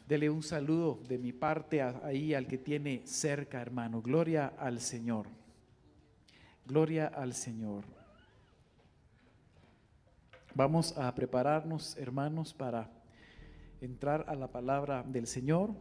Dele un saludo de mi parte ahí al que tiene cerca, hermano. Gloria al Señor. Gloria al Señor. Vamos a prepararnos, hermanos, para entrar a la palabra del Señor.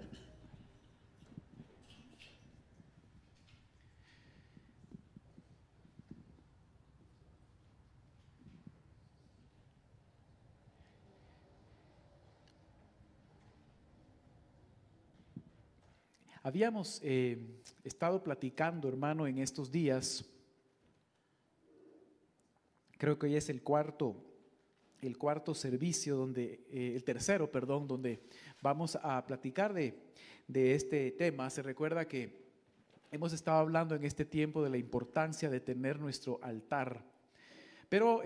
Habíamos estado platicando, hermano, en estos días. Creo que hoy es el cuarto servicio, el tercero, perdón, donde vamos a platicar de este tema. Se recuerda que hemos estado hablando en este tiempo de la importancia de tener nuestro altar, pero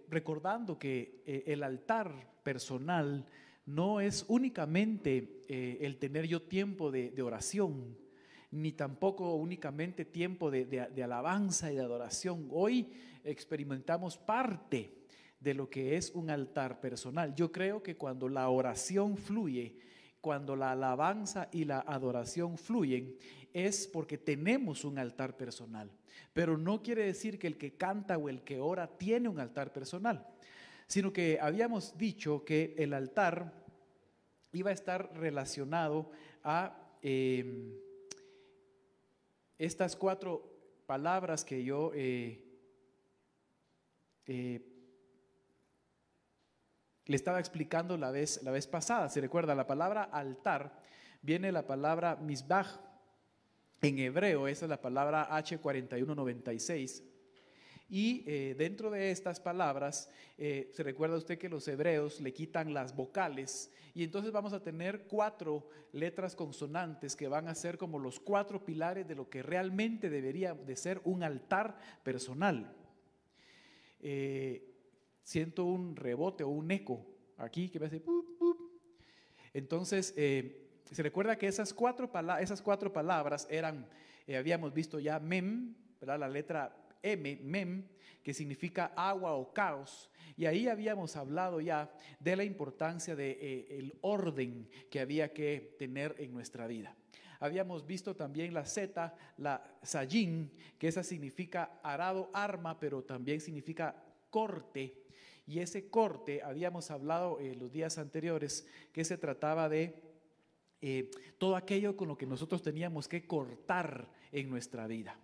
recordando que el altar personal no es únicamente el tener yo tiempo de oración, ni tampoco únicamente tiempo de alabanza y de adoración. Hoy experimentamos parte de lo que es un altar personal. Yo creo que cuando la oración fluye, cuando la alabanza y la adoración fluyen, es porque tenemos un altar personal. Pero no quiere decir que el que canta o el que ora tiene un altar personal, sino que habíamos dicho que el altar iba a estar relacionado a estas cuatro palabras que yo le estaba explicando la vez pasada. ¿Se recuerda? La palabra altar viene la palabra misbaj en hebreo, esa es la palabra H4196. Y dentro de estas palabras, se recuerda usted que los hebreos le quitan las vocales y entonces vamos a tener 4 letras consonantes que van a ser como los 4 pilares de lo que realmente debería de ser un altar personal. Siento un rebote o un eco aquí que me hace pup, pup. Entonces, se recuerda que esas cuatro palabras eran, habíamos visto ya mem, ¿verdad? La letra M, mem, que significa agua o caos, y ahí habíamos hablado ya de la importancia el orden que había que tener en nuestra vida. Habíamos visto también la Z, la sayin, que esa significa arado, arma, pero también significa corte, y ese corte habíamos hablado los días anteriores que se trataba de todo aquello con lo que nosotros teníamos que cortar en nuestra vida.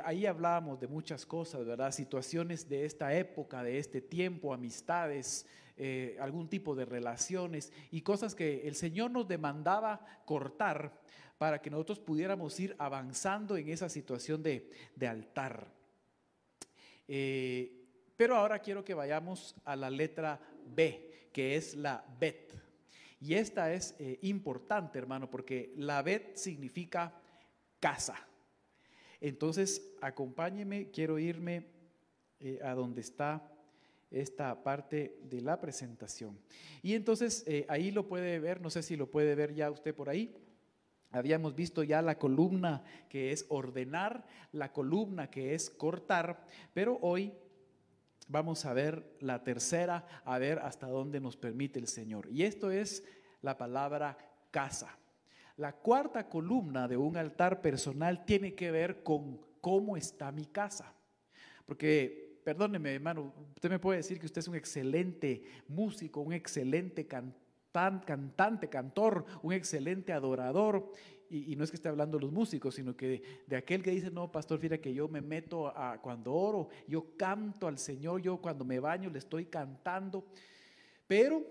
Ahí hablábamos de muchas cosas, ¿verdad? Situaciones de esta época, de este tiempo, amistades, algún tipo de relaciones y cosas que el Señor nos demandaba cortar para que nosotros pudiéramos ir avanzando en esa situación de altar. Pero ahora quiero que vayamos a la letra B, que es la Bet. Y esta es importante, hermano, porque la Bet significa casa. Entonces, acompáñeme, quiero irme a donde está esta parte de la presentación. Y entonces, ahí lo puede ver, no sé si lo puede ver ya usted por ahí. Habíamos visto ya la columna que es ordenar, la columna que es cortar, pero hoy vamos a ver la tercera, a ver hasta dónde nos permite el Señor. Y esto es la palabra casa. La cuarta columna de un altar personal tiene que ver con cómo está mi casa. Porque, perdóneme, hermano, usted me puede decir que usted es un excelente músico, un excelente cantante, cantor, un excelente adorador. Y no es que esté hablando de los músicos, sino que de aquel que dice, no, pastor, fíjate que yo me meto cuando oro, yo canto al Señor, yo cuando me baño le estoy cantando. Pero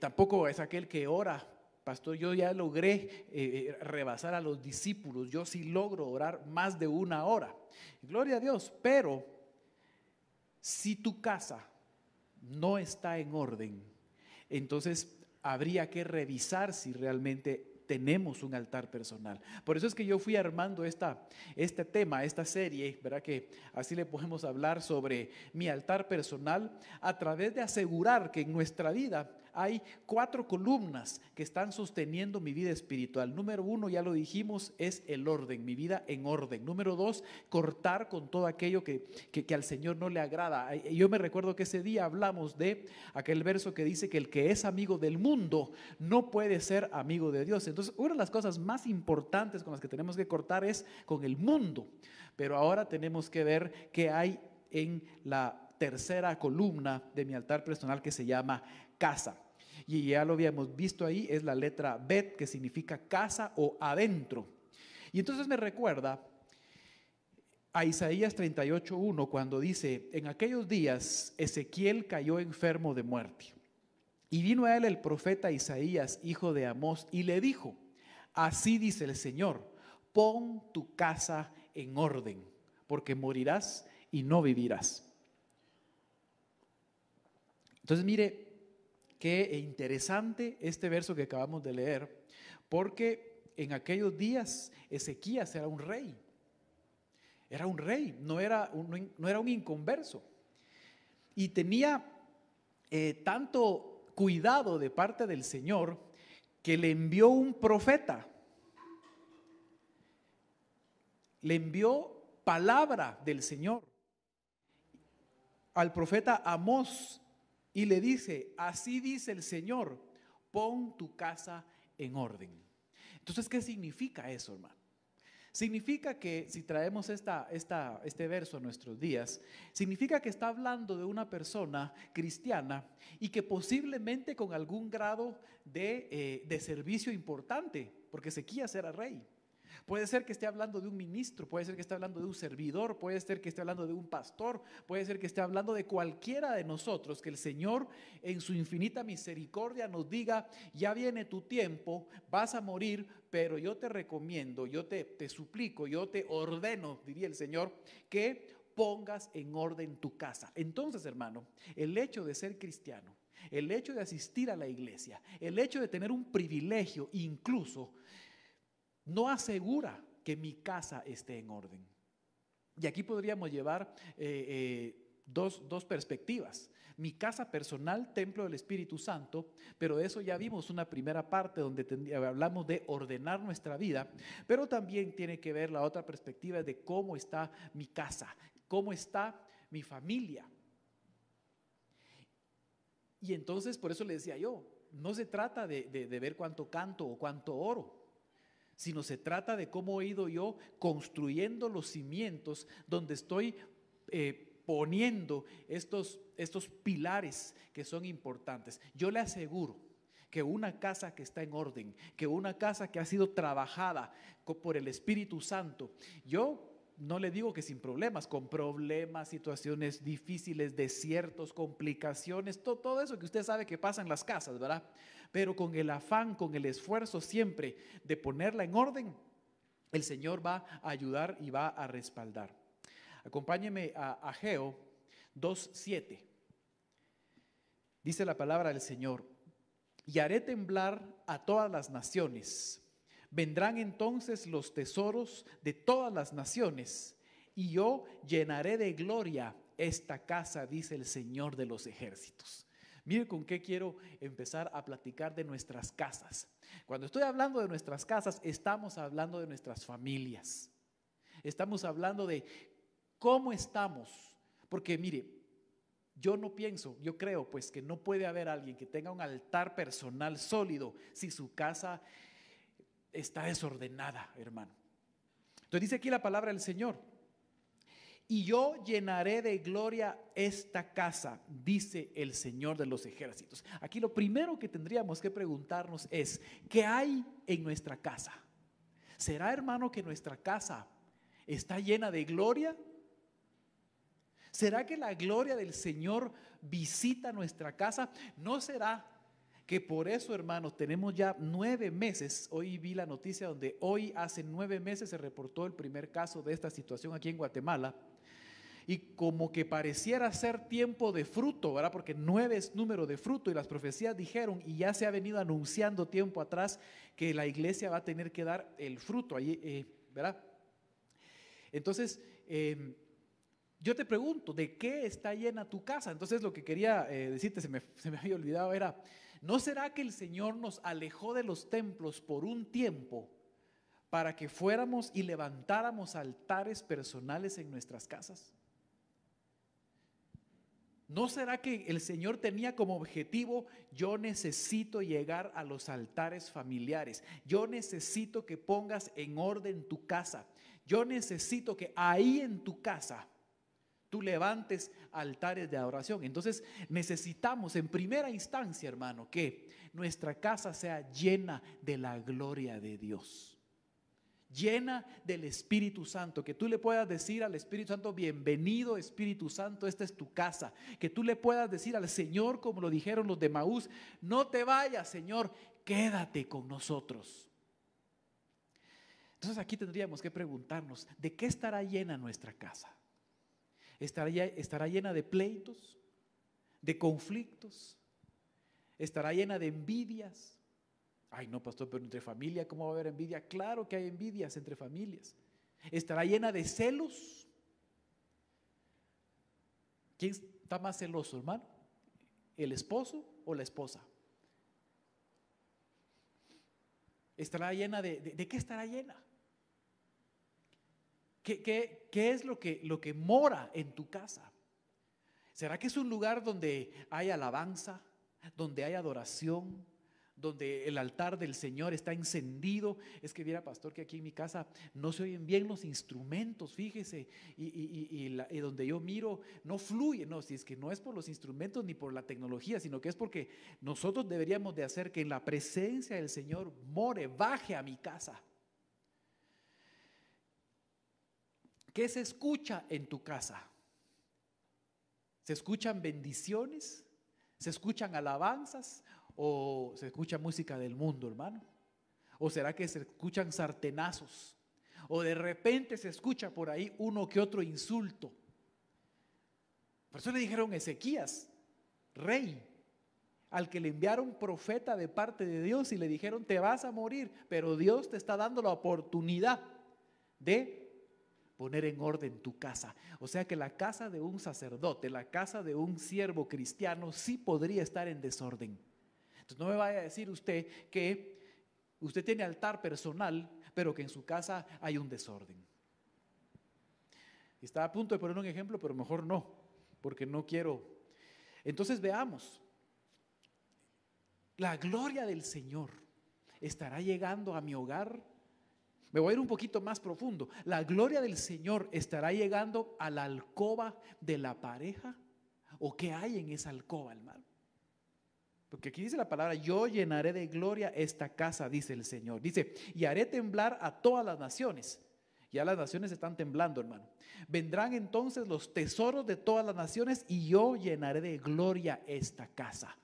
tampoco es aquel que ora. Pastor, yo ya logré rebasar a los discípulos, yo sí logro orar más de 1 hora. Gloria a Dios, pero si tu casa no está en orden, entonces habría que revisar si realmente tenemos un altar personal. Por eso es que yo fui armando este tema, esta serie, ¿verdad? Que así le podemos hablar sobre mi altar personal a través de asegurar que en nuestra vida hay 4 columnas que están sosteniendo mi vida espiritual. Número 1, ya lo dijimos, es el orden, mi vida en orden. Número 2, cortar con todo aquello que al Señor no le agrada. Yo me recuerdo que ese día hablamos de aquel verso que dice que el que es amigo del mundo no puede ser amigo de Dios. Entonces, una de las cosas más importantes con las que tenemos que cortar es con el mundo. Pero ahora tenemos que ver qué hay en la tercera columna de mi altar personal, que se llama casa. Y ya lo habíamos visto ahí, es la letra Bet, que significa casa o adentro. Y entonces me recuerda a Isaías 38:1, cuando dice: en aquellos días Ezequiel cayó enfermo de muerte. Y vino a él el profeta Isaías, hijo de Amós, y le dijo: así dice el Señor, pon tu casa en orden, porque morirás y no vivirás. Entonces mire qué interesante este verso que acabamos de leer, porque en aquellos días Ezequías era un rey, no era un inconverso, y tenía tanto cuidado de parte del Señor que le envió un profeta, le envió palabra del Señor al profeta Amós. Y le dice: así dice el Señor, pon tu casa en orden. Entonces, ¿qué significa eso, hermano? Significa que si traemos este verso a nuestros días, significa que está hablando de una persona cristiana y que posiblemente con algún grado de servicio importante, porque Ezequías era rey. Puede ser que esté hablando de un ministro, puede ser que esté hablando de un servidor, puede ser que esté hablando de un pastor, puede ser que esté hablando de cualquiera de nosotros, que el Señor en su infinita misericordia nos diga: ya viene tu tiempo, vas a morir, pero yo te recomiendo, yo te suplico, yo te ordeno, diría el Señor, que pongas en orden tu casa. Entonces, hermano, el hecho de ser cristiano, el hecho de asistir a la iglesia, el hecho de tener un privilegio incluso, no asegura que mi casa esté en orden. Y aquí podríamos llevar dos perspectivas. Mi casa personal, templo del Espíritu Santo, pero de eso ya vimos una primera parte donde hablamos de ordenar nuestra vida, pero también tiene que ver la otra perspectiva de cómo está mi casa, cómo está mi familia. Y entonces, por eso le decía yo, no se trata de ver cuánto canto o cuánto oro, sino se trata de cómo he ido yo construyendo los cimientos donde estoy poniendo estos pilares que son importantes. Yo le aseguro que una casa que está en orden, que una casa que ha sido trabajada por el Espíritu Santo, yo no le digo que sin problemas, con problemas, situaciones difíciles, desiertos, complicaciones, todo eso que usted sabe que pasa en las casas, ¿verdad? Pero con el afán, con el esfuerzo siempre de ponerla en orden, el Señor va a ayudar y va a respaldar. Acompáñeme a Ageo 2:7. Dice la palabra del Señor: y haré temblar a todas las naciones. Vendrán entonces los tesoros de todas las naciones, y yo llenaré de gloria esta casa, dice el Señor de los ejércitos. Mire con qué quiero empezar a platicar de nuestras casas. Cuando estoy hablando de nuestras casas, estamos hablando de nuestras familias. Estamos hablando de cómo estamos. Porque mire, yo creo pues que no puede haber alguien que tenga un altar personal sólido si su casa está desordenada, hermano. Entonces dice aquí la palabra del Señor: y yo llenaré de gloria esta casa, dice el Señor de los ejércitos. Aquí lo primero que tendríamos que preguntarnos es: ¿qué hay en nuestra casa? ¿Será, hermano, que nuestra casa está llena de gloria? ¿Será que la gloria del Señor visita nuestra casa? ¿No será que por eso, hermanos, tenemos ya 9 meses? Hoy vi la noticia donde hoy hace 9 meses se reportó el primer caso de esta situación aquí en Guatemala. Y como que pareciera ser tiempo de fruto, ¿verdad? Porque 9 es número de fruto y las profecías dijeron, y ya se ha venido anunciando tiempo atrás, que la iglesia va a tener que dar el fruto, ¿verdad? Entonces, yo te pregunto, ¿de qué está llena tu casa? Entonces lo que quería decirte, se me había olvidado, era, ¿no será que el Señor nos alejó de los templos por un tiempo para que fuéramos y levantáramos altares personales en nuestras casas? ¿No será que el Señor tenía como objetivo, yo necesito llegar a los altares familiares, yo necesito que pongas en orden tu casa, yo necesito que ahí en tu casa tú levantes altares de adoración? Entonces necesitamos en primera instancia, hermano, que nuestra casa sea llena de la gloria de Dios, llena del Espíritu Santo, que tú le puedas decir al Espíritu Santo, bienvenido Espíritu Santo, esta es tu casa, que tú le puedas decir al Señor, como lo dijeron los de Maús, no te vayas, Señor, quédate con nosotros. Entonces aquí tendríamos que preguntarnos, ¿de qué estará llena nuestra casa? ¿Estará llena de pleitos, de conflictos? ¿Estará llena de envidias? Ay, no, pastor, pero entre familia, ¿cómo va a haber envidia? Claro que hay envidias entre familias. ¿Estará llena de celos? ¿Quién está más celoso, hermano? ¿El esposo o la esposa? ¿Estará llena de qué estará llena? ¿Qué es lo que mora en tu casa? ¿Será que es un lugar donde hay alabanza, donde hay adoración, donde el altar del Señor está encendido? Es que viera, pastor, que aquí en mi casa no se oyen bien los instrumentos, fíjese, y donde yo miro no fluye. No, si es que no es por los instrumentos ni por la tecnología, sino que es porque nosotros deberíamos de hacer que en la presencia del Señor more, baje a mi casa. ¿Qué se escucha en tu casa? ¿Se escuchan bendiciones? ¿Se escuchan alabanzas? ¿O se escucha música del mundo, hermano? ¿O será que se escuchan sartenazos? ¿O de repente se escucha por ahí uno que otro insulto? Por eso le dijeron a Ezequías, rey, al que le enviaron profeta de parte de Dios y le dijeron, te vas a morir, pero Dios te está dando la oportunidad de poner en orden tu casa. O sea que la casa de un sacerdote, la casa de un siervo cristiano sí podría estar en desorden. Entonces no me vaya a decir usted que usted tiene altar personal, pero que en su casa hay un desorden. Estaba a punto de poner un ejemplo, pero mejor no, porque no quiero. Entonces veamos, la gloria del Señor estará llegando a mi hogar. Me voy a ir un poquito más profundo. ¿La gloria del Señor estará llegando a la alcoba de la pareja? ¿O qué hay en esa alcoba, hermano? Porque aquí dice la palabra, yo llenaré de gloria esta casa, dice el Señor. Dice, y haré temblar a todas las naciones. Ya las naciones están temblando, hermano. Vendrán entonces los tesoros de todas las naciones y yo llenaré de gloria esta casa.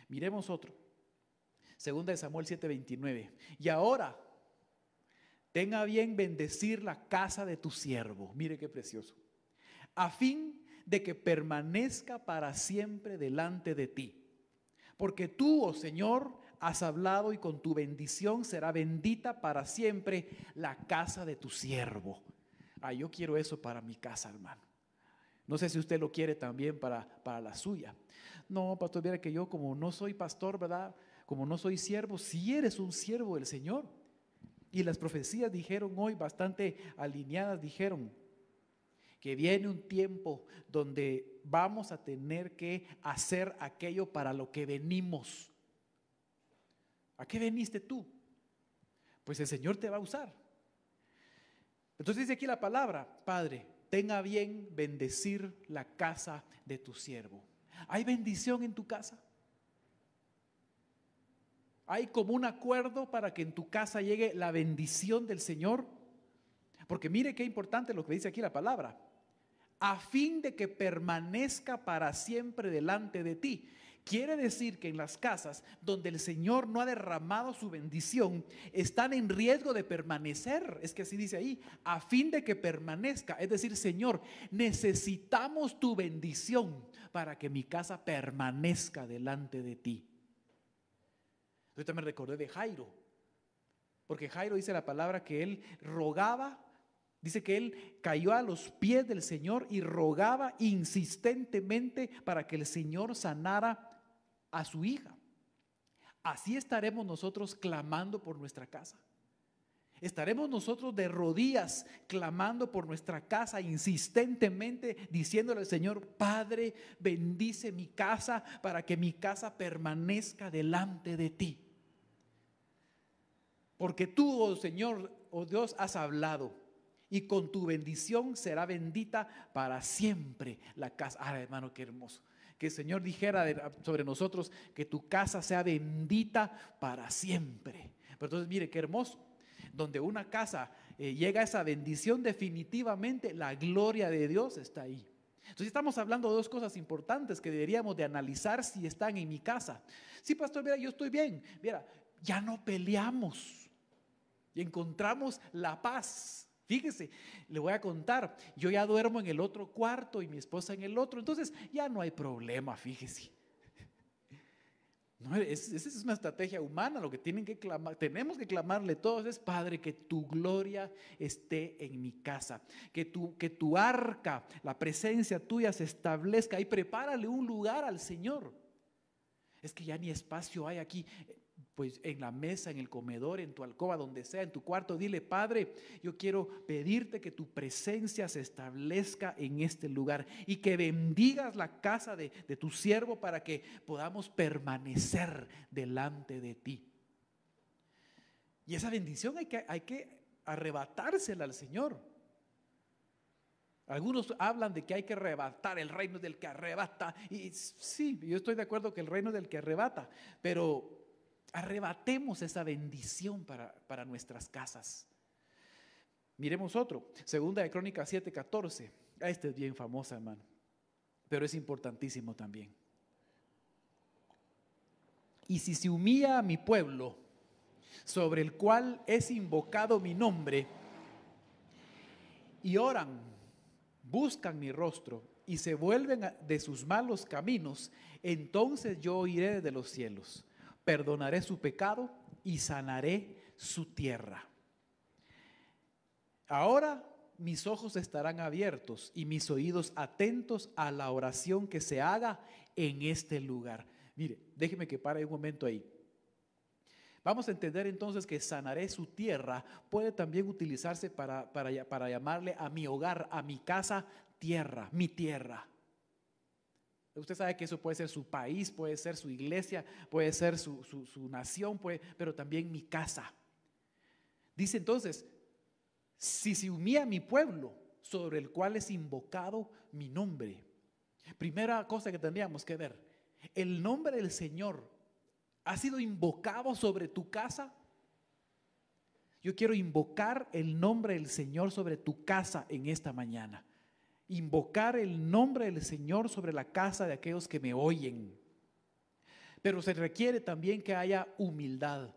Miremos otro. Segunda de Samuel 7:29. Y ahora, tenga bien bendecir la casa de tu siervo. Mire qué precioso. A fin de que permanezca para siempre delante de ti. Porque tú, oh Señor, has hablado y con tu bendición será bendita para siempre la casa de tu siervo. Yo quiero eso para mi casa, hermano. No sé si usted lo quiere también para la suya. No, pastor, mira que yo como no soy pastor, ¿verdad? Como no soy siervo, sí eres un siervo del Señor. Y las profecías dijeron hoy, bastante alineadas, dijeron que viene un tiempo donde vamos a tener que hacer aquello para lo que venimos. ¿A qué veniste tú? Pues el Señor te va a usar. Entonces dice aquí la palabra, Padre, tenga bien bendecir la casa de tu siervo. ¿Hay bendición en tu casa? ¿Hay como un acuerdo para que en tu casa llegue la bendición del Señor? Porque mire qué importante lo que dice aquí la palabra. A fin de que permanezca para siempre delante de ti. Quiere decir que en las casas donde el Señor no ha derramado su bendición, están en riesgo de permanecer. Es que así dice ahí, a fin de que permanezca. Es decir, Señor, necesitamos tu bendición para que mi casa permanezca delante de ti. Ahorita me recordé de Jairo, porque Jairo dice la palabra que él rogaba Dice que él cayó a los pies del Señor y rogaba insistentemente para que el Señor sanara a su hija. Así estaremos nosotros clamando por nuestra casa. Estaremos nosotros de rodillas clamando por nuestra casa insistentemente, diciéndole al Señor: Padre, bendice mi casa para que mi casa permanezca delante de ti. Porque tú, oh Señor, oh Dios, has hablado, y con tu bendición será bendita para siempre la casa. Hermano, qué hermoso. Que el Señor dijera sobre nosotros que tu casa sea bendita para siempre. Pero entonces mire qué hermoso. Donde una casa llega a esa bendición, definitivamente la gloria de Dios está ahí. Entonces estamos hablando de dos cosas importantes que deberíamos de analizar si están en mi casa. Sí, pastor, mira, yo estoy bien. Mira, ya no peleamos y encontramos la paz. Fíjese, le voy a contar, yo ya duermo en el otro cuarto y mi esposa en el otro, entonces ya no hay problema, fíjese. No, esa es una estrategia humana. Lo que tenemos que clamarle todos es: Padre, que tu gloria esté en mi casa, que tu arca, la presencia tuya se establezca, y prepárale un lugar al Señor. Es que ya ni espacio hay aquí. Pues en la mesa, en el comedor, en tu alcoba, donde sea, en tu cuarto, dile: Padre, yo quiero pedirte que tu presencia se establezca en este lugar y que bendigas la casa de tu siervo para que podamos permanecer delante de ti. Y esa bendición hay que arrebatársela al Señor. Algunos hablan de que hay que arrebatar, el reino del que arrebata. Y sí, yo estoy de acuerdo que el reino del que arrebata, pero arrebatemos esa bendición para nuestras casas. Miremos otro, segunda de Crónicas 7:14. Este es bien famosa, hermano, pero es importantísimo también. Y si se humilla a mi pueblo, sobre el cual es invocado mi nombre, y oran, buscan mi rostro y se vuelven de sus malos caminos, entonces yo oiré desde los cielos, perdonaré su pecado y sanaré su tierra. Ahora mis ojos estarán abiertos y mis oídos atentos a la oración que se haga en este lugar. Mire, déjeme que pare un momento ahí. Vamos a entender entonces que sanaré su tierra puede también utilizarse para llamarle a mi hogar, a mi casa, tierra, mi tierra. Usted sabe que eso puede ser su país, puede ser su iglesia, puede ser su nación, pero también mi casa. Dice entonces: si se humilla mi pueblo, sobre el cual es invocado mi nombre. Primera cosa que tendríamos que ver: el nombre del Señor ha sido invocado sobre tu casa. Yo quiero invocar el nombre del Señor sobre tu casa en esta mañana. Invocar el nombre del Señor sobre la casa de aquellos que me oyen. Pero se requiere también que haya humildad,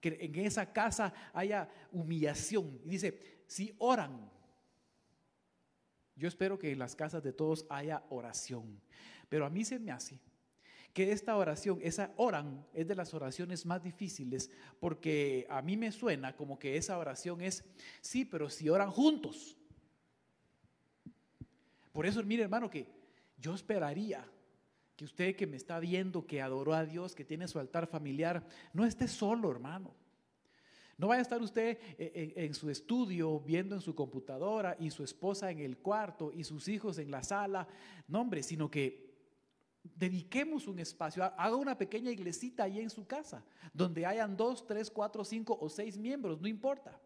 que en esa casa haya humillación. Y dice: si oran. Yo espero que en las casas de todos haya oración, pero a mí se me hace que esta oración, esa oran, es de las oraciones más difíciles, porque a mí me suena como que esa oración es: sí, pero si oran juntos. Por eso, mire, hermano, que yo esperaría que usted que me está viendo, que adoró a Dios, que tiene su altar familiar, no esté solo, hermano. No vaya a estar usted en su estudio viendo en su computadora y su esposa en el cuarto y sus hijos en la sala. No, hombre, sino que dediquemos un espacio, haga una pequeña iglesita ahí en su casa, donde hayan 2, 3, 4, 5 o 6 miembros, no importa.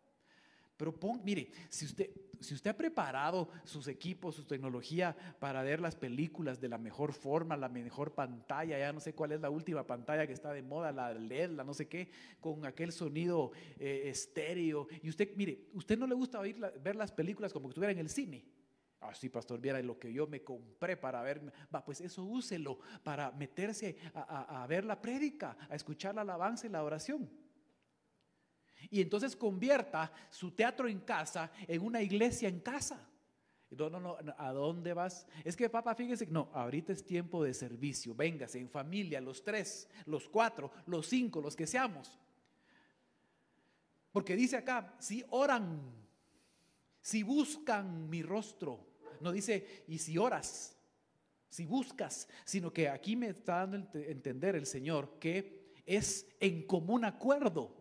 Pero mire, si usted ha preparado sus equipos, su tecnología para ver las películas de la mejor forma, la mejor pantalla, ya no sé cuál es la última pantalla que está de moda, la LED, la no sé qué, con aquel sonido estéreo, y usted, mire, usted no le gusta ver las películas como que estuviera en el cine. Ah, sí, pastor, viera lo que yo me compré para ver. Pues eso úselo para meterse a ver la prédica, a escuchar la alabanza y la oración. Y entonces convierta su teatro en casa en una iglesia en casa. No, ¿a dónde vas? Es que papá, fíjese, no, ahorita es tiempo de servicio. Véngase en familia, los 3, los 4, los 5, los que seamos. Porque dice acá: si oran, Si buscan mi rostro, no dice y si oras, si buscas, sino que aquí me está dando a entender el Señor que es en común acuerdo.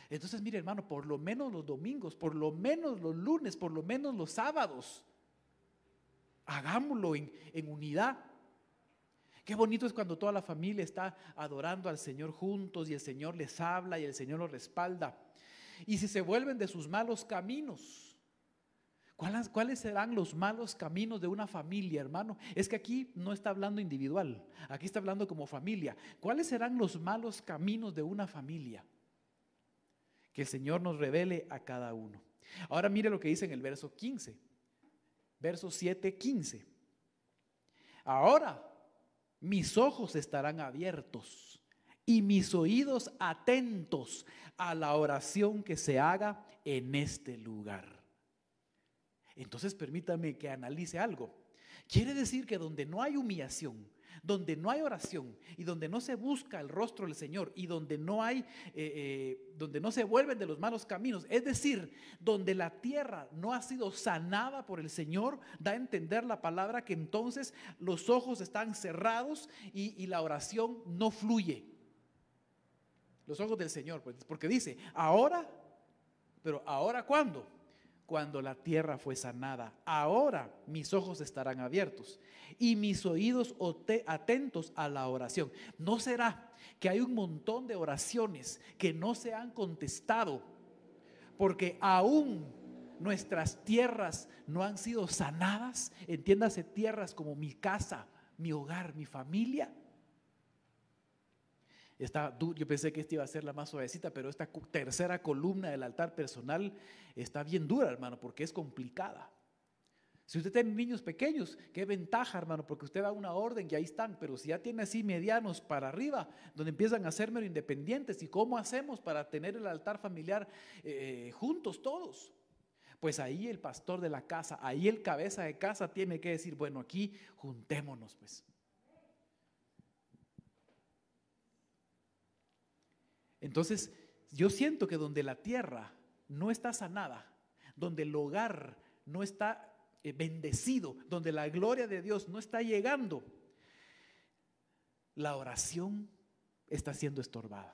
Entonces, mire, hermano, por lo menos los domingos, por lo menos los lunes, por lo menos los sábados, hagámoslo en unidad. Qué bonito es cuando toda la familia está adorando al Señor juntos y el Señor les habla y el Señor los respalda. Y si se vuelven de sus malos caminos, ¿cuáles serán los malos caminos de una familia, hermano? Es que aquí no está hablando individual, aquí está hablando como familia. ¿Cuáles serán los malos caminos de una familia? Que el Señor nos revele a cada uno. Ahora mire lo que dice en el verso 15, verso 7:15. Ahora mis ojos estarán abiertos y mis oídos atentos a la oración que se haga en este lugar. Entonces permítame que analice algo. Quiere decir que donde no hay humillación, donde no hay oración y donde no se busca el rostro del Señor y donde no hay, donde no se vuelven de los malos caminos, es decir, donde la tierra no ha sido sanada por el Señor, da a entender la palabra que entonces los ojos están cerrados y la oración no fluye. Los ojos del Señor, porque dice, ahora, pero ahora ¿cuándo? Cuando la tierra fue sanada. Ahora mis ojos estarán abiertos y mis oídos atentos a la oración. ¿No será que hay un montón de oraciones que no se han contestado porque aún nuestras tierras no han sido sanadas? Entiéndase, tierras como mi casa, mi hogar, mi familia. Yo pensé que esta iba a ser la más suavecita, pero esta tercera columna del altar personal está bien dura, hermano, porque es complicada. Si usted tiene niños pequeños, qué ventaja, hermano, porque usted da una orden y ahí están, pero si ya tiene así medianos para arriba, donde empiezan a ser medio independientes, ¿y cómo hacemos para tener el altar familiar juntos todos? Pues ahí el pastor de la casa, ahí el cabeza de casa tiene que decir, bueno, aquí juntémonos pues. Entonces, yo siento que donde la tierra no está sanada, donde el hogar no está bendecido, donde la gloria de Dios no está llegando, la oración está siendo estorbada.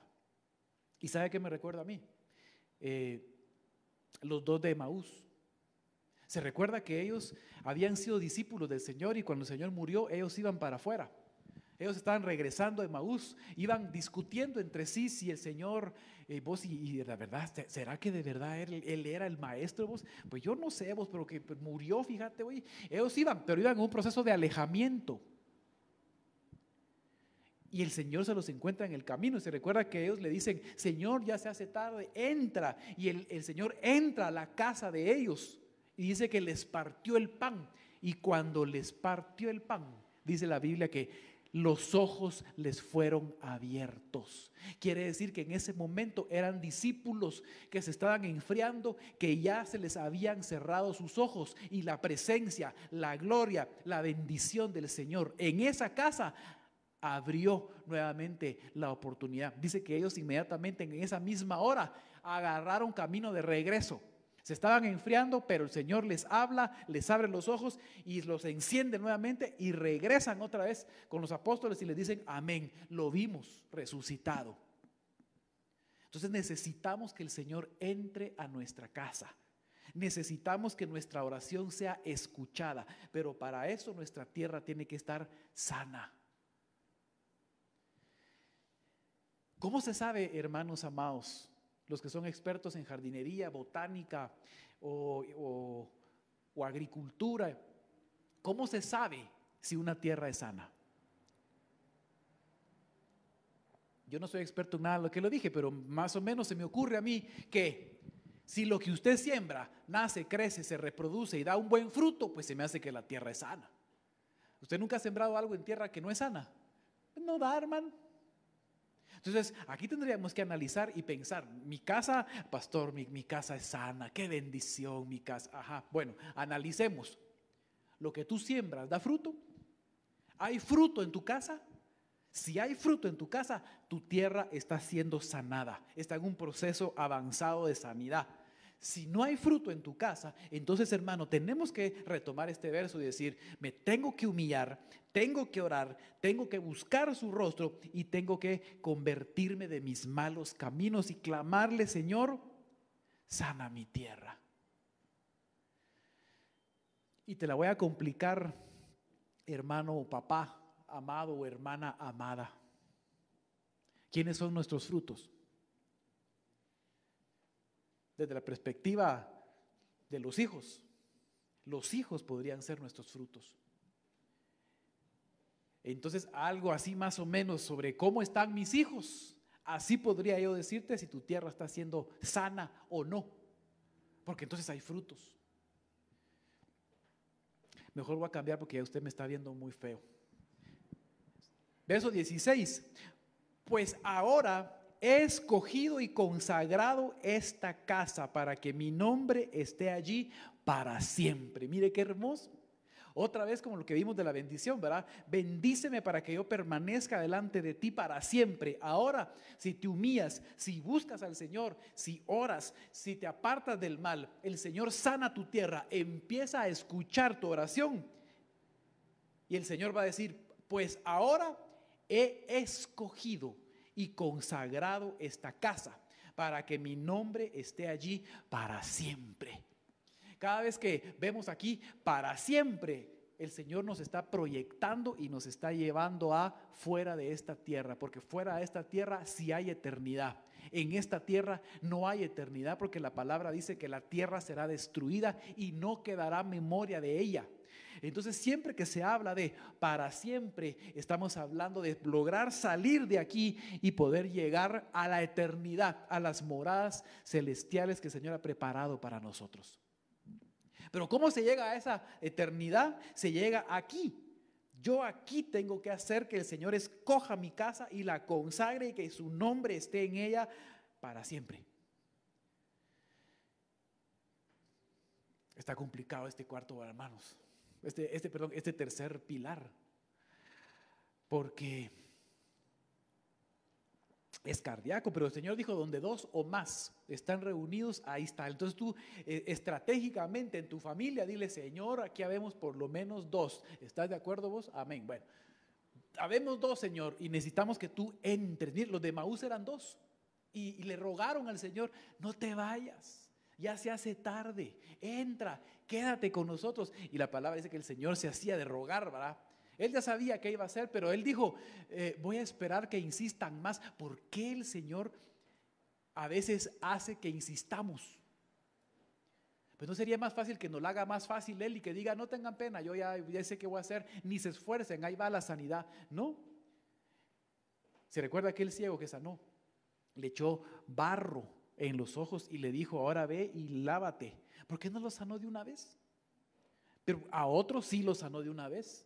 ¿Y sabe qué me recuerda a mí? Los dos de Emaús. Se recuerda que ellos habían sido discípulos del Señor y cuando el Señor murió, ellos iban para afuera. Ellos estaban regresando a Emaús, iban discutiendo entre sí si el Señor, vos y la verdad, ¿será que de verdad él era el maestro vos? Pues yo no sé vos, pero que murió, fíjate, hoy. Ellos iban, pero iban en un proceso de alejamiento. Y el Señor se los encuentra en el camino. Se recuerda que ellos le dicen, Señor, ya se hace tarde, entra. Y el Señor entra a la casa de ellos y dice que les partió el pan. Y cuando les partió el pan, dice la Biblia que los ojos les fueron abiertos. Quiere decir que en ese momento eran discípulos que se estaban enfriando, que ya se les habían cerrado sus ojos y la presencia, la gloria, la bendición del Señor en esa casa abrió nuevamente la oportunidad. Dice que ellos inmediatamente en esa misma hora agarraron camino de regreso. Se estaban enfriando, pero el Señor les habla, les abre los ojos y los enciende nuevamente y regresan otra vez con los apóstoles y les dicen, amén, lo vimos resucitado. Entonces necesitamos que el Señor entre a nuestra casa. Necesitamos que nuestra oración sea escuchada, pero para eso nuestra tierra tiene que estar sana. ¿Cómo se sabe, hermanos amados? Los que son expertos en jardinería, botánica o agricultura, ¿cómo se sabe si una tierra es sana? Yo no soy experto en nada de lo que lo dije, pero más o menos se me ocurre a mí que si lo que usted siembra nace, crece, se reproduce y da un buen fruto, pues se me hace que la tierra es sana. ¿Usted nunca ha sembrado algo en tierra que no es sana? No da, hermano. Entonces, aquí tendríamos que analizar y pensar, mi casa, pastor, mi casa es sana, qué bendición mi casa. Ajá, bueno, analicemos. ¿Lo que tú siembras da fruto? ¿Hay fruto en tu casa? Si hay fruto en tu casa, tu tierra está siendo sanada, está en un proceso avanzado de sanidad. Si no hay fruto en tu casa, entonces, hermano, tenemos que retomar este verso y decir, me tengo que humillar, tengo que orar, tengo que buscar su rostro y tengo que convertirme de mis malos caminos y clamarle, Señor, sana mi tierra. Y te la voy a complicar, hermano o papá amado o hermana amada. ¿Quiénes son nuestros frutos? Desde la perspectiva de los hijos podrían ser nuestros frutos. Entonces, algo así más o menos sobre cómo están mis hijos, así podría yo decirte si tu tierra está siendo sana o no, porque entonces hay frutos. Mejor voy a cambiar porque ya usted me está viendo muy feo. Verso 16, pues ahora he escogido y consagrado esta casa para que mi nombre esté allí para siempre. Mire qué hermoso. Otra vez como lo que vimos de la bendición, ¿verdad? Bendíceme para que yo permanezca delante de ti para siempre. Ahora, si te humillas, si buscas al Señor, si oras, si te apartas del mal, el Señor sana tu tierra, empieza a escuchar tu oración. Y el Señor va a decir, pues ahora he escogido y consagrado esta casa para que mi nombre esté allí para siempre. Cada vez que vemos aquí para siempre, el Señor nos está proyectando y nos está llevando a fuera de esta tierra, porque fuera de esta tierra sí hay eternidad. En esta tierra no hay eternidad, porque la palabra dice que la tierra será destruida y no quedará memoria de ella. Entonces, siempre que se habla de para siempre, estamos hablando de lograr salir de aquí y poder llegar a la eternidad, a las moradas celestiales que el Señor ha preparado para nosotros. Pero ¿cómo se llega a esa eternidad? Se llega aquí. Yo aquí tengo que hacer que el Señor escoja mi casa y la consagre y que su nombre esté en ella para siempre. Está complicado este cuarto, hermanos. Este tercer pilar. Porque es cardíaco, pero el Señor dijo, donde dos o más están reunidos, ahí está. Entonces tú estratégicamente en tu familia dile, Señor, aquí habemos por lo menos dos. ¿Estás de acuerdo vos? Amén. Bueno, habemos dos, Señor, y necesitamos que tú entres. Miren, los de Maús eran dos y le rogaron al Señor, no te vayas, ya se hace tarde, entra, quédate con nosotros. Y la palabra dice que el Señor se hacía de rogar, ¿verdad? Él ya sabía qué iba a hacer, pero él dijo, voy a esperar que insistan más. ¿Por qué el Señor a veces hace que insistamos? Pues no sería más fácil que nos lo haga más fácil él y que diga, no tengan pena, yo ya sé qué voy a hacer, ni se esfuercen, ahí va la sanidad. No. ¿Se recuerda aquel ciego que sanó? Le echó barro en los ojos y le dijo, ahora ve y lávate. ¿Por qué no lo sanó de una vez? Pero a otros sí lo sanó de una vez.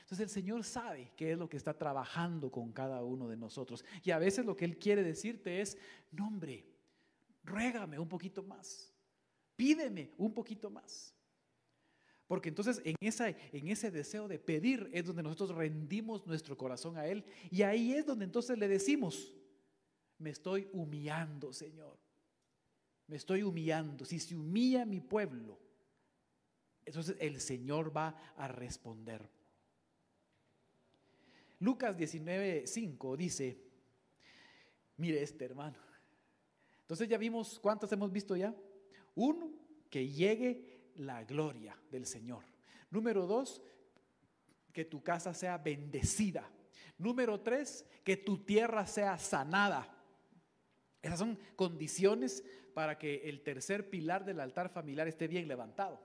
Entonces el Señor sabe qué es lo que está trabajando con cada uno de nosotros. Y a veces lo que Él quiere decirte es, no hombre, ruégame un poquito más, pídeme un poquito más. Porque entonces en ese deseo de pedir es donde nosotros rendimos nuestro corazón a Él. Y ahí es donde entonces le decimos, me estoy humillando, Señor. Me estoy humillando. Si se humilla mi pueblo, entonces el Señor va a responder. Lucas 19:5 dice, mire hermano. Entonces ya vimos, ¿cuántas hemos visto ya? 1, que llegue la gloria del Señor. Número 2, que tu casa sea bendecida. Número 3, que tu tierra sea sanada. Esas son condiciones para que el tercer pilar del altar familiar esté bien levantado.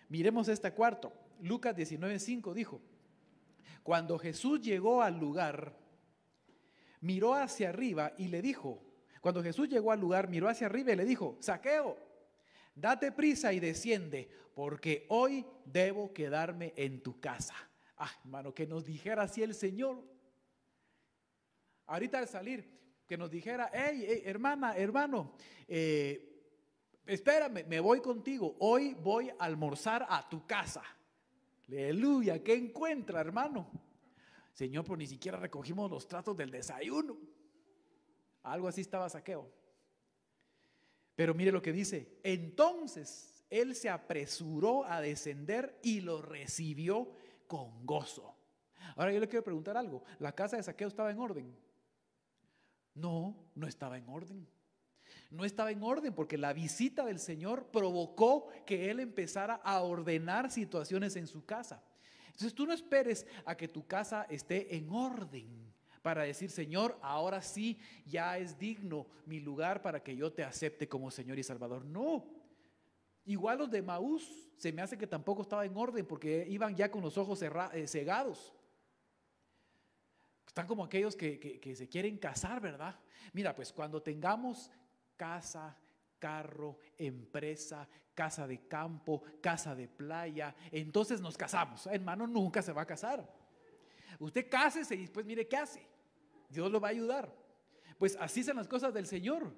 Miremos este cuarto. Lucas 19:5 dijo, cuando Jesús llegó al lugar, miró hacia arriba y le dijo, cuando Jesús llegó al lugar, miró hacia arriba y le dijo, Zaqueo, date prisa y desciende, porque hoy debo quedarme en tu casa. Ah, hermano, que nos dijera así el Señor. Ahorita al salir, que nos dijera, hey, hermana, hermano, espérame, me voy contigo, hoy voy a almorzar a tu casa. Aleluya, ¿qué encuentra, hermano? Señor, pues ni siquiera recogimos los tratos del desayuno. Algo así estaba Zaqueo. Pero mire lo que dice, entonces él se apresuró a descender y lo recibió con gozo. Ahora yo le quiero preguntar algo, ¿la casa de Zaqueo estaba en orden? No, no estaba en orden. No estaba en orden porque la visita del Señor provocó que él empezara a ordenar situaciones en su casa. Entonces tú no esperes a que tu casa esté en orden para decir, Señor, ahora sí ya es digno mi lugar para que yo te acepte como Señor y Salvador. No. Igual los de Maús, se me hace que tampoco estaba en orden porque iban ya con los ojos cegados. Están como aquellos que se quieren casar, ¿verdad? Mira, pues cuando tengamos casa, carro, empresa, casa de campo, casa de playa, entonces nos casamos. Hermano, nunca se va a casar. Usted cásese y después mire qué hace. Dios lo va a ayudar. Pues así son las cosas del Señor.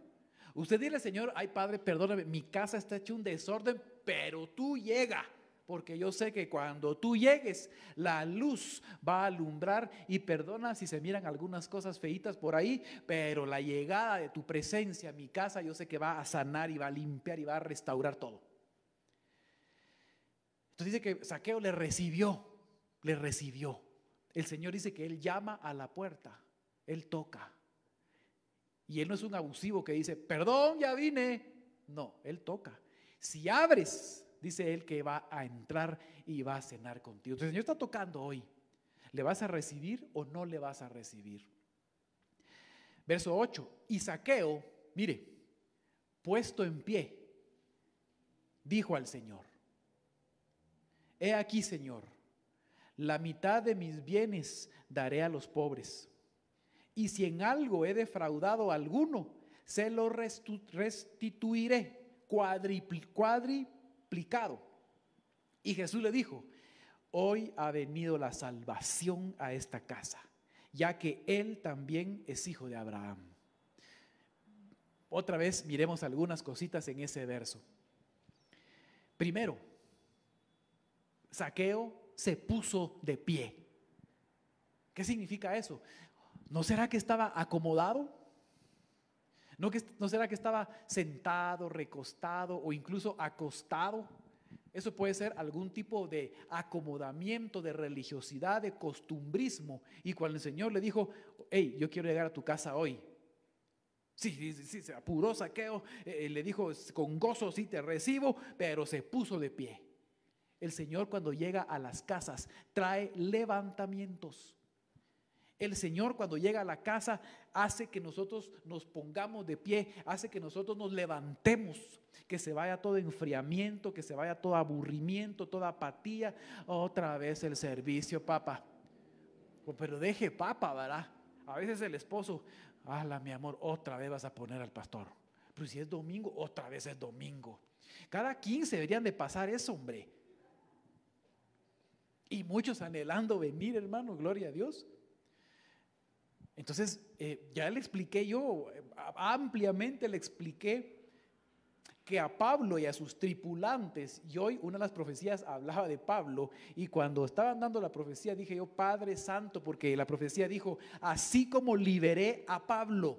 Usted dile al Señor, ay Padre, perdóname, mi casa está hecha un desorden, pero tú llega. Porque yo sé que cuando tú llegues, la luz va a alumbrar y perdona si se miran algunas cosas feitas por ahí, pero la llegada de tu presencia a mi casa, yo sé que va a sanar y va a limpiar y va a restaurar todo. Entonces dice que Zaqueo le recibió. El Señor dice que Él llama a la puerta, Él toca. Y Él no es un abusivo que dice, perdón, ya vine. No, Él toca. Si abres, dice Él que va a entrar y va a cenar contigo. Entonces el Señor está tocando hoy. ¿Le vas a recibir o no le vas a recibir? Verso 8. Y Zaqueo, mire, puesto en pie, dijo al Señor, he aquí, Señor, la mitad de mis bienes daré a los pobres. Y si en algo he defraudado a alguno, se lo restituiré cuadriplicado. Y Jesús le dijo, hoy ha venido la salvación a esta casa, ya que él también es hijo de Abraham. Otra vez miremos algunas cositas en ese verso. Primero, Zaqueo se puso de pie. ¿Qué significa eso? ¿No será que estaba acomodado? ¿No será que estaba sentado, recostado o incluso acostado? Eso puede ser algún tipo de acomodamiento, de religiosidad, de costumbrismo. Y cuando el Señor le dijo, hey, yo quiero llegar a tu casa hoy. Sí, se apuró Zaqueo, le dijo con gozo, sí te recibo, pero se puso de pie. El Señor cuando llega a las casas trae levantamientos. El Señor cuando llega a la casa hace que nosotros nos pongamos de pie, hace que nosotros nos levantemos, que se vaya todo enfriamiento, que se vaya todo aburrimiento, toda apatía. Otra vez el servicio, papá. Pero deje papa, ¿verdad? A veces el esposo, ala mi amor, otra vez vas a poner al pastor. Pero si es domingo, otra vez es domingo. Cada 15 deberían de pasar eso, hombre. Y muchos anhelando venir, hermano, gloria a Dios. Entonces, ya le expliqué yo, ampliamente le expliqué que a Pablo y a sus tripulantes, y hoy una de las profecías hablaba de Pablo, y cuando estaban dando la profecía dije yo, Padre Santo, porque la profecía dijo, así como liberé a Pablo.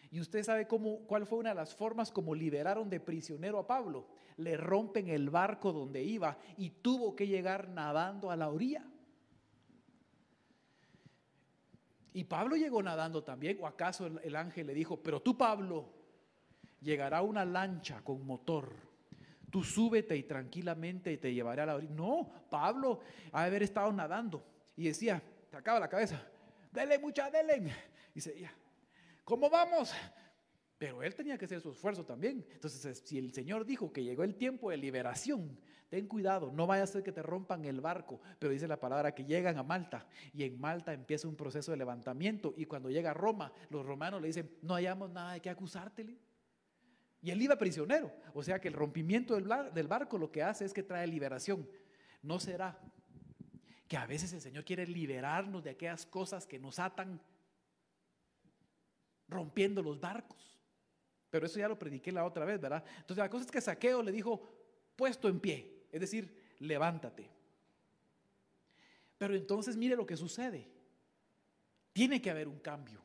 Y usted sabe cuál fue una de las formas como liberaron de prisionero a Pablo. Le rompen el barco donde iba y tuvo que llegar nadando a la orilla. Y Pablo llegó nadando también, o acaso el ángel le dijo, pero tú Pablo, llegará una lancha con motor, tú súbete y tranquilamente te llevaré a la orilla. No, Pablo ha de haber estado nadando y decía, sacaba la cabeza, dele mucha, dele. Y decía, ¿cómo vamos? Pero él tenía que hacer su esfuerzo también. Entonces, si el Señor dijo que llegó el tiempo de liberación, ten cuidado, no vaya a ser que te rompan el barco. Pero dice la palabra que llegan a Malta y en Malta empieza un proceso de levantamiento. Y cuando llega a Roma, los romanos le dicen, no hallamos nada de qué acusártele. Y él iba prisionero. O sea que el rompimiento del barco lo que hace es que trae liberación. ¿No será que a veces el Señor quiere liberarnos de aquellas cosas que nos atan, rompiendo los barcos? Pero eso ya lo prediqué la otra vez, ¿verdad? Entonces la cosa es que Zaqueo le dijo, puesto en pie, es decir, levántate. Pero entonces mire lo que sucede. Tiene que haber un cambio.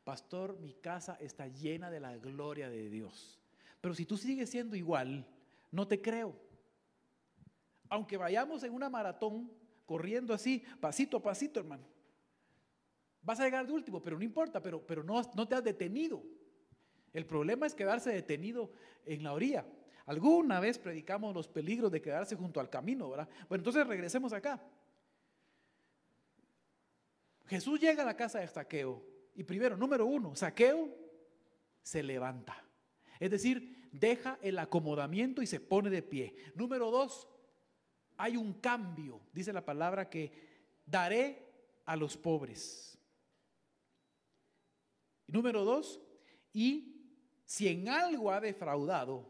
Pastor, mi casa está llena de la gloria de Dios. pero si tú sigues siendo igual, no te creo. Aunque vayamos en una maratón, corriendo así, pasito a pasito, hermano. Vas a llegar de último, pero no importa, pero no te has detenido. El problema es quedarse detenido en la orilla. Alguna vez predicamos los peligros de quedarse junto al camino, ¿verdad? Bueno, entonces regresemos acá. Jesús llega a la casa de Zaqueo y primero, número 1, Zaqueo se levanta. Es decir, deja el acomodamiento y se pone de pie. Número 2, hay un cambio. Dice la palabra que daré a los pobres. Número 2, y si en algo he defraudado,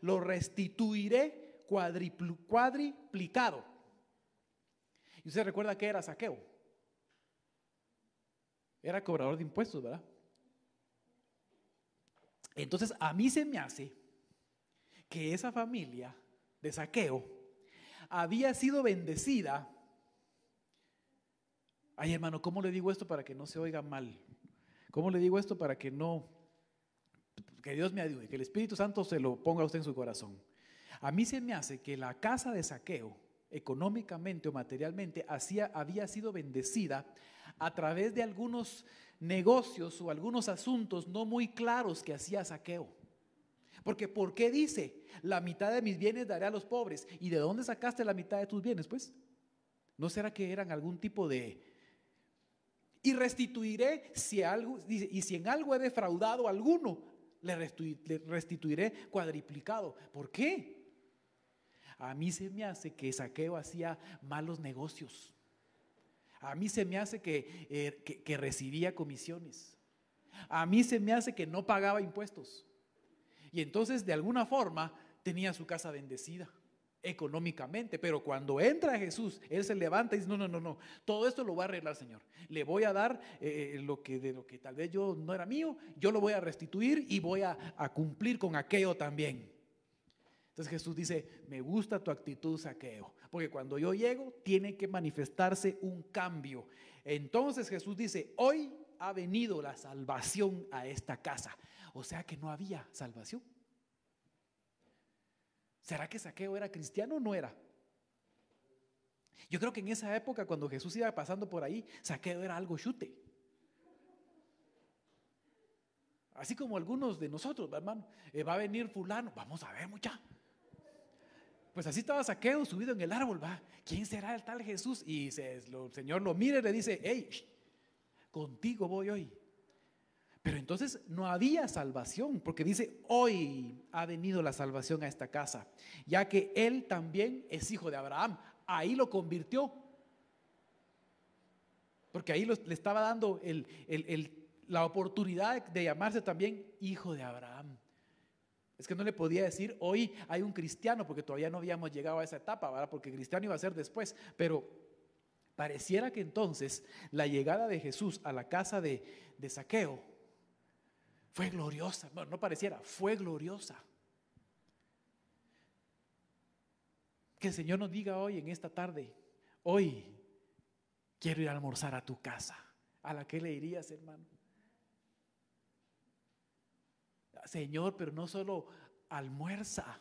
lo restituiré cuadriplicado. Y usted recuerda que era Zaqueo. Era cobrador de impuestos, ¿verdad? Entonces a mí se me hace que esa familia de Zaqueo había sido bendecida. Ay, hermano, ¿cómo le digo esto para que no se oiga mal? ¿Cómo le digo esto para que no, que Dios me ayude, que el Espíritu Santo se lo ponga a usted en su corazón? A mí se me hace que la casa de Zaqueo, económicamente o materialmente, había sido bendecida a través de algunos negocios o algunos asuntos no muy claros que hacía Zaqueo. Porque ¿por qué dice? La mitad de mis bienes daré a los pobres. ¿Y de dónde sacaste la mitad de tus bienes, pues? ¿No será que eran algún tipo de... Y restituiré si algo, dice, y si en algo he defraudado a alguno, le restituiré cuadriplicado. ¿Por qué? A mí se me hace que Zaqueo hacía malos negocios. A mí se me hace que recibía comisiones. A mí se me hace que no pagaba impuestos. Y entonces de alguna forma tenía su casa bendecida económicamente, pero cuando entra Jesús, Él se levanta y dice, no, todo esto lo voy a arreglar, Señor. Le voy a dar de lo que tal vez yo no era mío, yo lo voy a restituir y voy a cumplir con aquello también. Entonces Jesús dice, me gusta tu actitud, Zaqueo, porque cuando yo llego tiene que manifestarse un cambio. Entonces Jesús dice, hoy ha venido la salvación a esta casa. O sea que no había salvación. ¿Será que Zaqueo era cristiano o no era? Yo creo que en esa época, cuando Jesús iba pasando por ahí, Zaqueo era algo chute. Así como algunos de nosotros, hermano, va a venir fulano, vamos a ver, mucha. Pues así estaba Zaqueo subido en el árbol, va. ¿Quién será el tal Jesús? Y el Señor lo mira y le dice, hey, contigo voy hoy. Pero entonces no había salvación, porque dice, hoy ha venido la salvación a esta casa, ya que él también es hijo de Abraham. Ahí lo convirtió, porque ahí le estaba dando la oportunidad de llamarse también hijo de Abraham. Es que no le podía decir, hoy hay un cristiano, porque todavía no habíamos llegado a esa etapa, ¿verdad? Porque cristiano iba a ser después, pero pareciera que entonces la llegada de Jesús a la casa de Zaqueo fue gloriosa. Bueno, no pareciera, fue gloriosa. Que el Señor nos diga hoy en esta tarde, hoy quiero ir a almorzar a tu casa. ¿A la que le irías, hermano? Señor, pero no solo almuerza,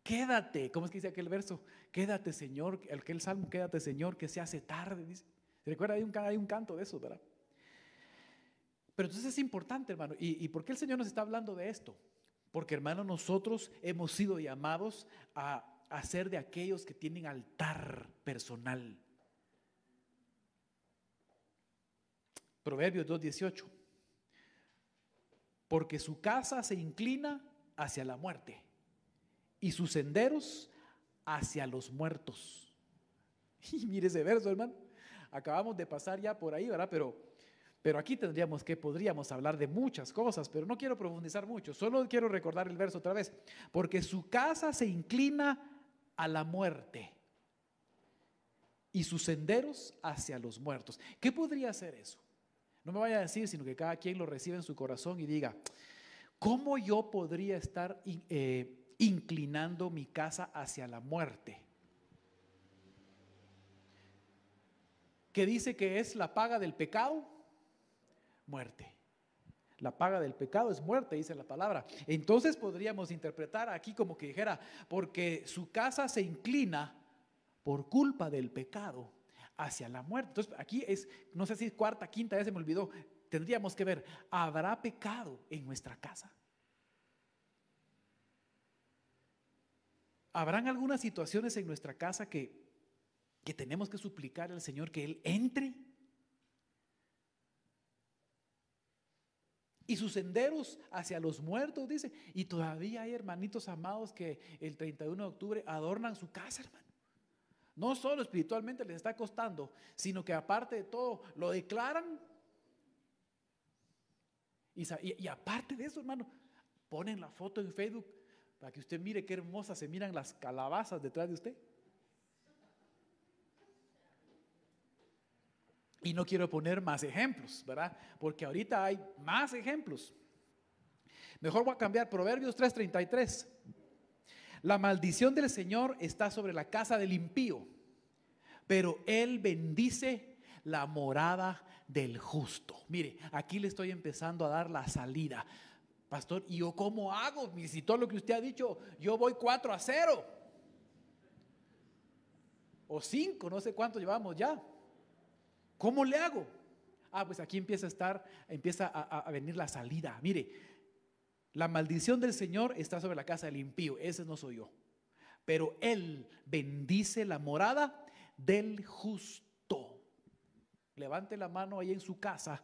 quédate. ¿Cómo es que dice aquel verso? Quédate, Señor, aquel salmo, quédate, Señor, que se hace tarde. Dice. ¿Se recuerda? Hay un canto de eso, ¿verdad? Pero entonces es importante, hermano. ¿Y por qué el Señor nos está hablando de esto? Porque, hermano, nosotros hemos sido llamados a ser de aquellos que tienen altar personal. Proverbios 2:18. Porque su casa se inclina hacia la muerte y sus senderos hacia los muertos. Y mire ese verso, hermano. Acabamos de pasar ya por ahí, ¿verdad? Pero aquí podríamos hablar de muchas cosas, pero no quiero profundizar mucho. Solo quiero recordar el verso otra vez. Porque su casa se inclina a la muerte y sus senderos hacia los muertos. ¿Qué podría ser eso? No me vaya a decir, sino que cada quien lo reciba en su corazón y diga, ¿cómo yo podría estar inclinando mi casa hacia la muerte? ¿Qué dice que es la paga del pecado? Muerte. La paga del pecado es muerte, dice la palabra. Entonces podríamos interpretar aquí como que dijera, porque su casa se inclina por culpa del pecado hacia la muerte. Entonces aquí es, no sé si cuarta, quinta, ya se me olvidó, tendríamos que ver, ¿habrá pecado en nuestra casa? ¿Habrán algunas situaciones en nuestra casa que tenemos que suplicar al Señor que Él entre? Y sus senderos hacia los muertos, dice. Y todavía hay hermanitos amados que el 31 de octubre adornan su casa, hermano. No solo espiritualmente les está costando, sino que aparte de todo lo declaran. Y aparte de eso, hermano, ponen la foto en Facebook para que usted mire qué hermosas se miran las calabazas detrás de usted. Y no quiero poner más ejemplos, ¿verdad? Porque ahorita hay más ejemplos. Mejor voy a cambiar Proverbios 3:33. La maldición del Señor está sobre la casa del impío, pero Él bendice la morada del justo. Mire, aquí le estoy empezando a dar la salida. Pastor, ¿y yo cómo hago? Si todo lo que usted ha dicho, yo voy 4-0. O 5, no sé cuánto llevamos ya. ¿Cómo le hago? Pues aquí empieza a venir la salida. Mire, la maldición del Señor está sobre la casa del impío. Ese no soy yo. Pero Él bendice la morada del justo. Levante la mano ahí en su casa.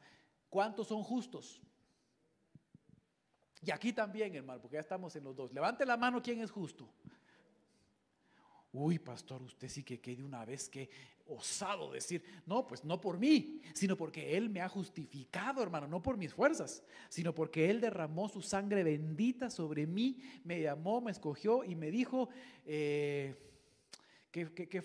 ¿Cuántos son justos? Y aquí también, hermano, porque ya estamos en los dos. Levante la mano, ¿quién es justo? Uy, pastor, usted sí que de una vez que osado decir, no, pues no por mí, sino porque Él me ha justificado, hermano, no por mis fuerzas, sino porque Él derramó su sangre bendita sobre mí, me llamó, me escogió y me dijo, que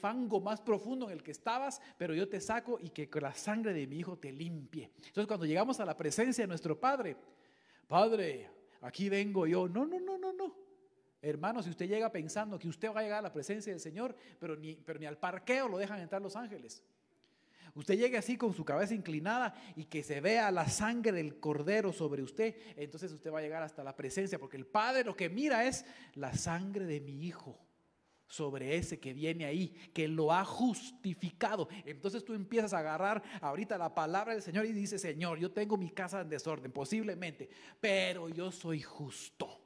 fango más profundo en el que estabas, pero yo te saco y que con la sangre de mi hijo te limpie. Entonces cuando llegamos a la presencia de nuestro Padre, Padre, aquí vengo yo, no. Hermano, si usted llega pensando que usted va a llegar a la presencia del Señor, pero ni al parqueo lo dejan entrar los ángeles. Usted llegue así con su cabeza inclinada y que se vea la sangre del cordero sobre usted, entonces usted va a llegar hasta la presencia, porque el Padre lo que mira es la sangre de mi hijo sobre ese que viene ahí, que lo ha justificado. Entonces tú empiezas a agarrar ahorita la palabra del Señor y dices, Señor, yo tengo mi casa en desorden, posiblemente, pero yo soy justo.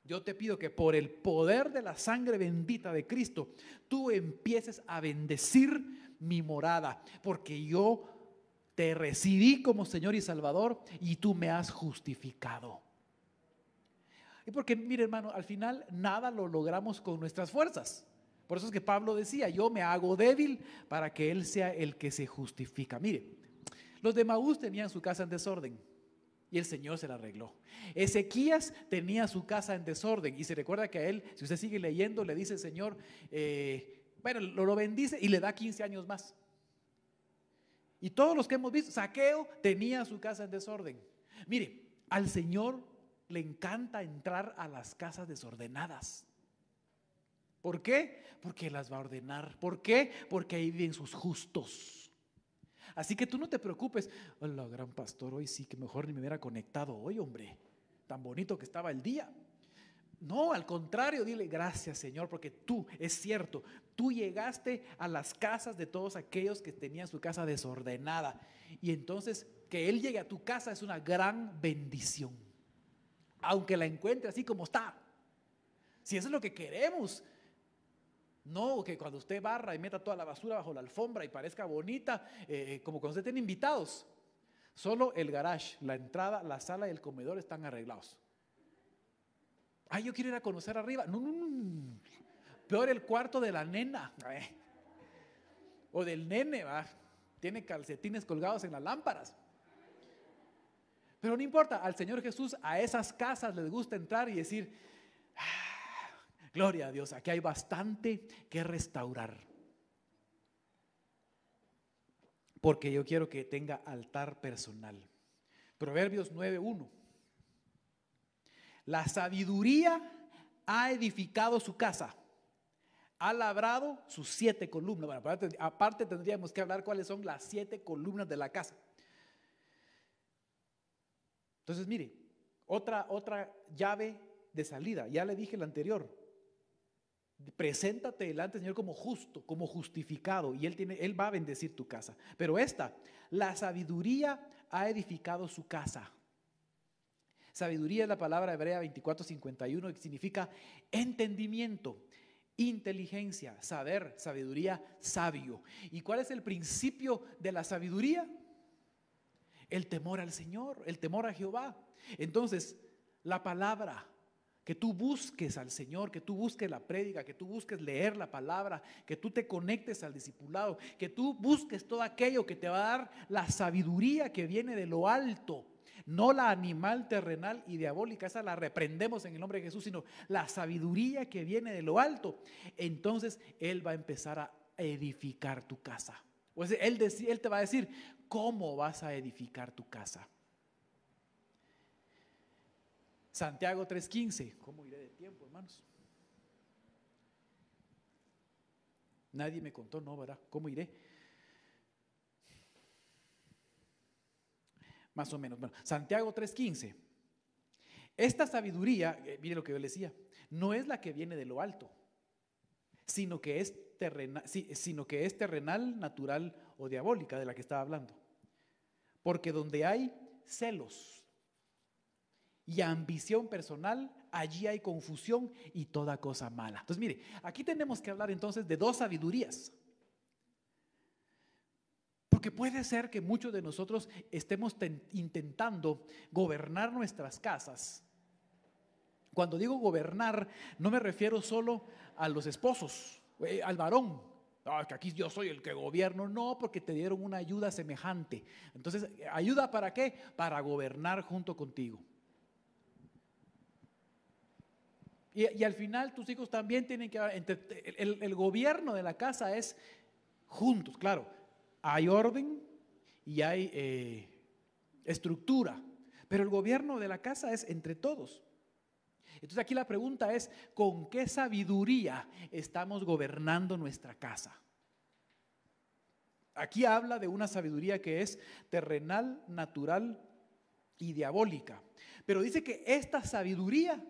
Yo te pido que por el poder de la sangre bendita de Cristo, tú empieces a bendecir mi morada, porque yo te recibí como Señor y Salvador y tú me has justificado. Y porque, mire hermano, al final nada lo logramos con nuestras fuerzas. Por eso es que Pablo decía, yo me hago débil para que Él sea el que se justifica. Mire, los de Maús tenían su casa en desorden. Y el Señor se la arregló. Ezequías tenía su casa en desorden. Y se recuerda que a él, si usted sigue leyendo, le dice el Señor, bueno, lo bendice y le da 15 años más. Y todos los que hemos visto, Zaqueo tenía su casa en desorden. Mire, al Señor le encanta entrar a las casas desordenadas. ¿Por qué? Porque las va a ordenar. ¿Por qué? Porque ahí viven sus justos. Así que tú no te preocupes, hola gran pastor, hoy sí que mejor ni me hubiera conectado hoy, hombre, tan bonito que estaba el día. No, al contrario, dile gracias Señor, porque tú, es cierto, tú llegaste a las casas de todos aquellos que tenían su casa desordenada. Y entonces que Él llegue a tu casa es una gran bendición, aunque la encuentre así como está. Si eso es lo que queremos. No, que cuando usted barra y meta toda la basura bajo la alfombra y parezca bonita, como cuando usted tiene invitados. Solo el garage, la entrada, la sala y el comedor están arreglados. Yo quiero ir a conocer arriba. No. Peor el cuarto de la nena. O del nene, va. Tiene calcetines colgados en las lámparas. Pero no importa, al Señor Jesús a esas casas les gusta entrar y decir, gloria a Dios, aquí hay bastante que restaurar. Porque yo quiero que tenga altar personal. Proverbios 9:1. La sabiduría ha edificado su casa, ha labrado sus 7 columnas. Bueno, aparte tendríamos que hablar cuáles son las 7 columnas de la casa. Entonces, mire, otra llave de salida, ya le dije la anterior. Preséntate delante del Señor como justo, como justificado, y Él va a bendecir tu casa. Pero la sabiduría ha edificado su casa. Sabiduría es la palabra hebrea 24:51, que significa entendimiento, inteligencia, saber, sabiduría, sabio. ¿Y cuál es el principio de la sabiduría? El temor al Señor, el temor a Jehová. Entonces, la palabra, que tú busques al Señor, que tú busques la prédica, que tú busques leer la palabra, que tú te conectes al discipulado, que tú busques todo aquello que te va a dar la sabiduría que viene de lo alto, no la animal, terrenal y diabólica, esa la reprendemos en el nombre de Jesús, sino la sabiduría que viene de lo alto. Entonces Él va a empezar a edificar tu casa. Pues Él te va a decir cómo vas a edificar tu casa. Santiago 3:15. ¿Cómo iré de tiempo, hermanos? Nadie me contó, ¿no, verdad? ¿Cómo iré? Más o menos. Bueno, Santiago 3:15. Esta sabiduría, mire lo que yo le decía, no es la que viene de lo alto, sino que es terrenal, natural o diabólica, de la que estaba hablando. Porque donde hay celos y ambición personal, allí hay confusión y toda cosa mala. Entonces, mire, aquí tenemos que hablar entonces de dos sabidurías. Porque puede ser que muchos de nosotros estemos intentando gobernar nuestras casas. Cuando digo gobernar, no me refiero solo a los esposos, al varón. Que aquí yo soy el que gobierno. No, porque te dieron una ayuda semejante. Entonces, ¿ayuda para qué? Para gobernar junto contigo. Y al final tus hijos también tienen que... El gobierno de la casa es juntos, claro. Hay orden y hay estructura, pero el gobierno de la casa es entre todos. Entonces aquí la pregunta es, ¿con qué sabiduría estamos gobernando nuestra casa? Aquí habla de una sabiduría que es terrenal, natural y diabólica. Pero dice que esta sabiduría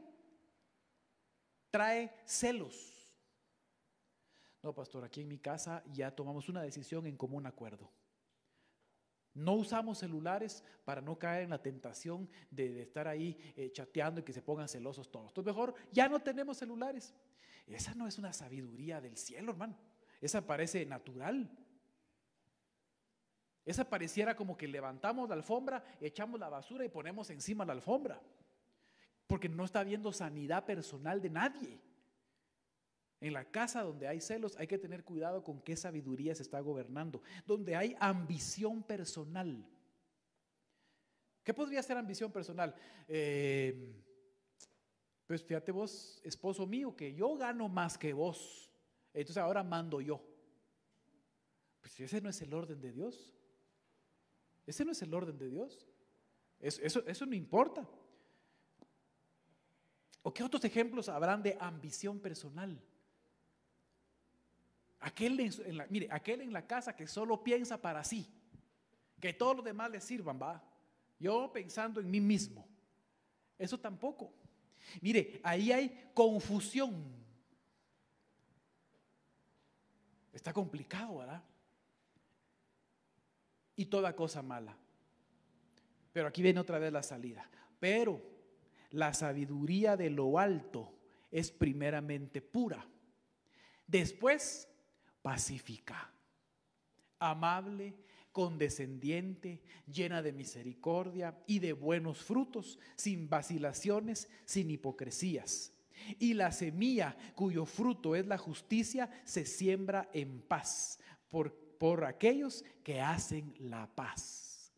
trae celos. No, pastor, aquí en mi casa ya tomamos una decisión en común acuerdo. No usamos celulares para no caer en la tentación de estar ahí chateando y que se pongan celosos todos. Entonces mejor ya no tenemos celulares. Esa no es una sabiduría del cielo, hermano. Esa parece natural. Esa pareciera como que levantamos la alfombra, echamos la basura y ponemos encima la alfombra. Porque no está habiendo sanidad personal de nadie. En la casa donde hay celos hay que tener cuidado con qué sabiduría se está gobernando. Donde hay ambición personal. ¿Qué podría ser ambición personal? Pues fíjate vos, esposo mío, que yo gano más que vos. Entonces ahora mando yo. Pues ese no es el orden de Dios. Ese no es el orden de Dios. Eso no importa. ¿O qué otros ejemplos habrán de ambición personal? Aquel en la casa que solo piensa para sí, que todos los demás le sirvan, va. Yo pensando en mí mismo. Eso tampoco. Mire, ahí hay confusión. Está complicado, ¿verdad? Y toda cosa mala. Pero aquí viene otra vez la salida. Pero la sabiduría de lo alto es primeramente pura. Después, pacífica, amable, condescendiente, llena de misericordia y de buenos frutos, sin vacilaciones, sin hipocresías. Y la semilla cuyo fruto es la justicia se siembra en paz por aquellos que hacen la paz.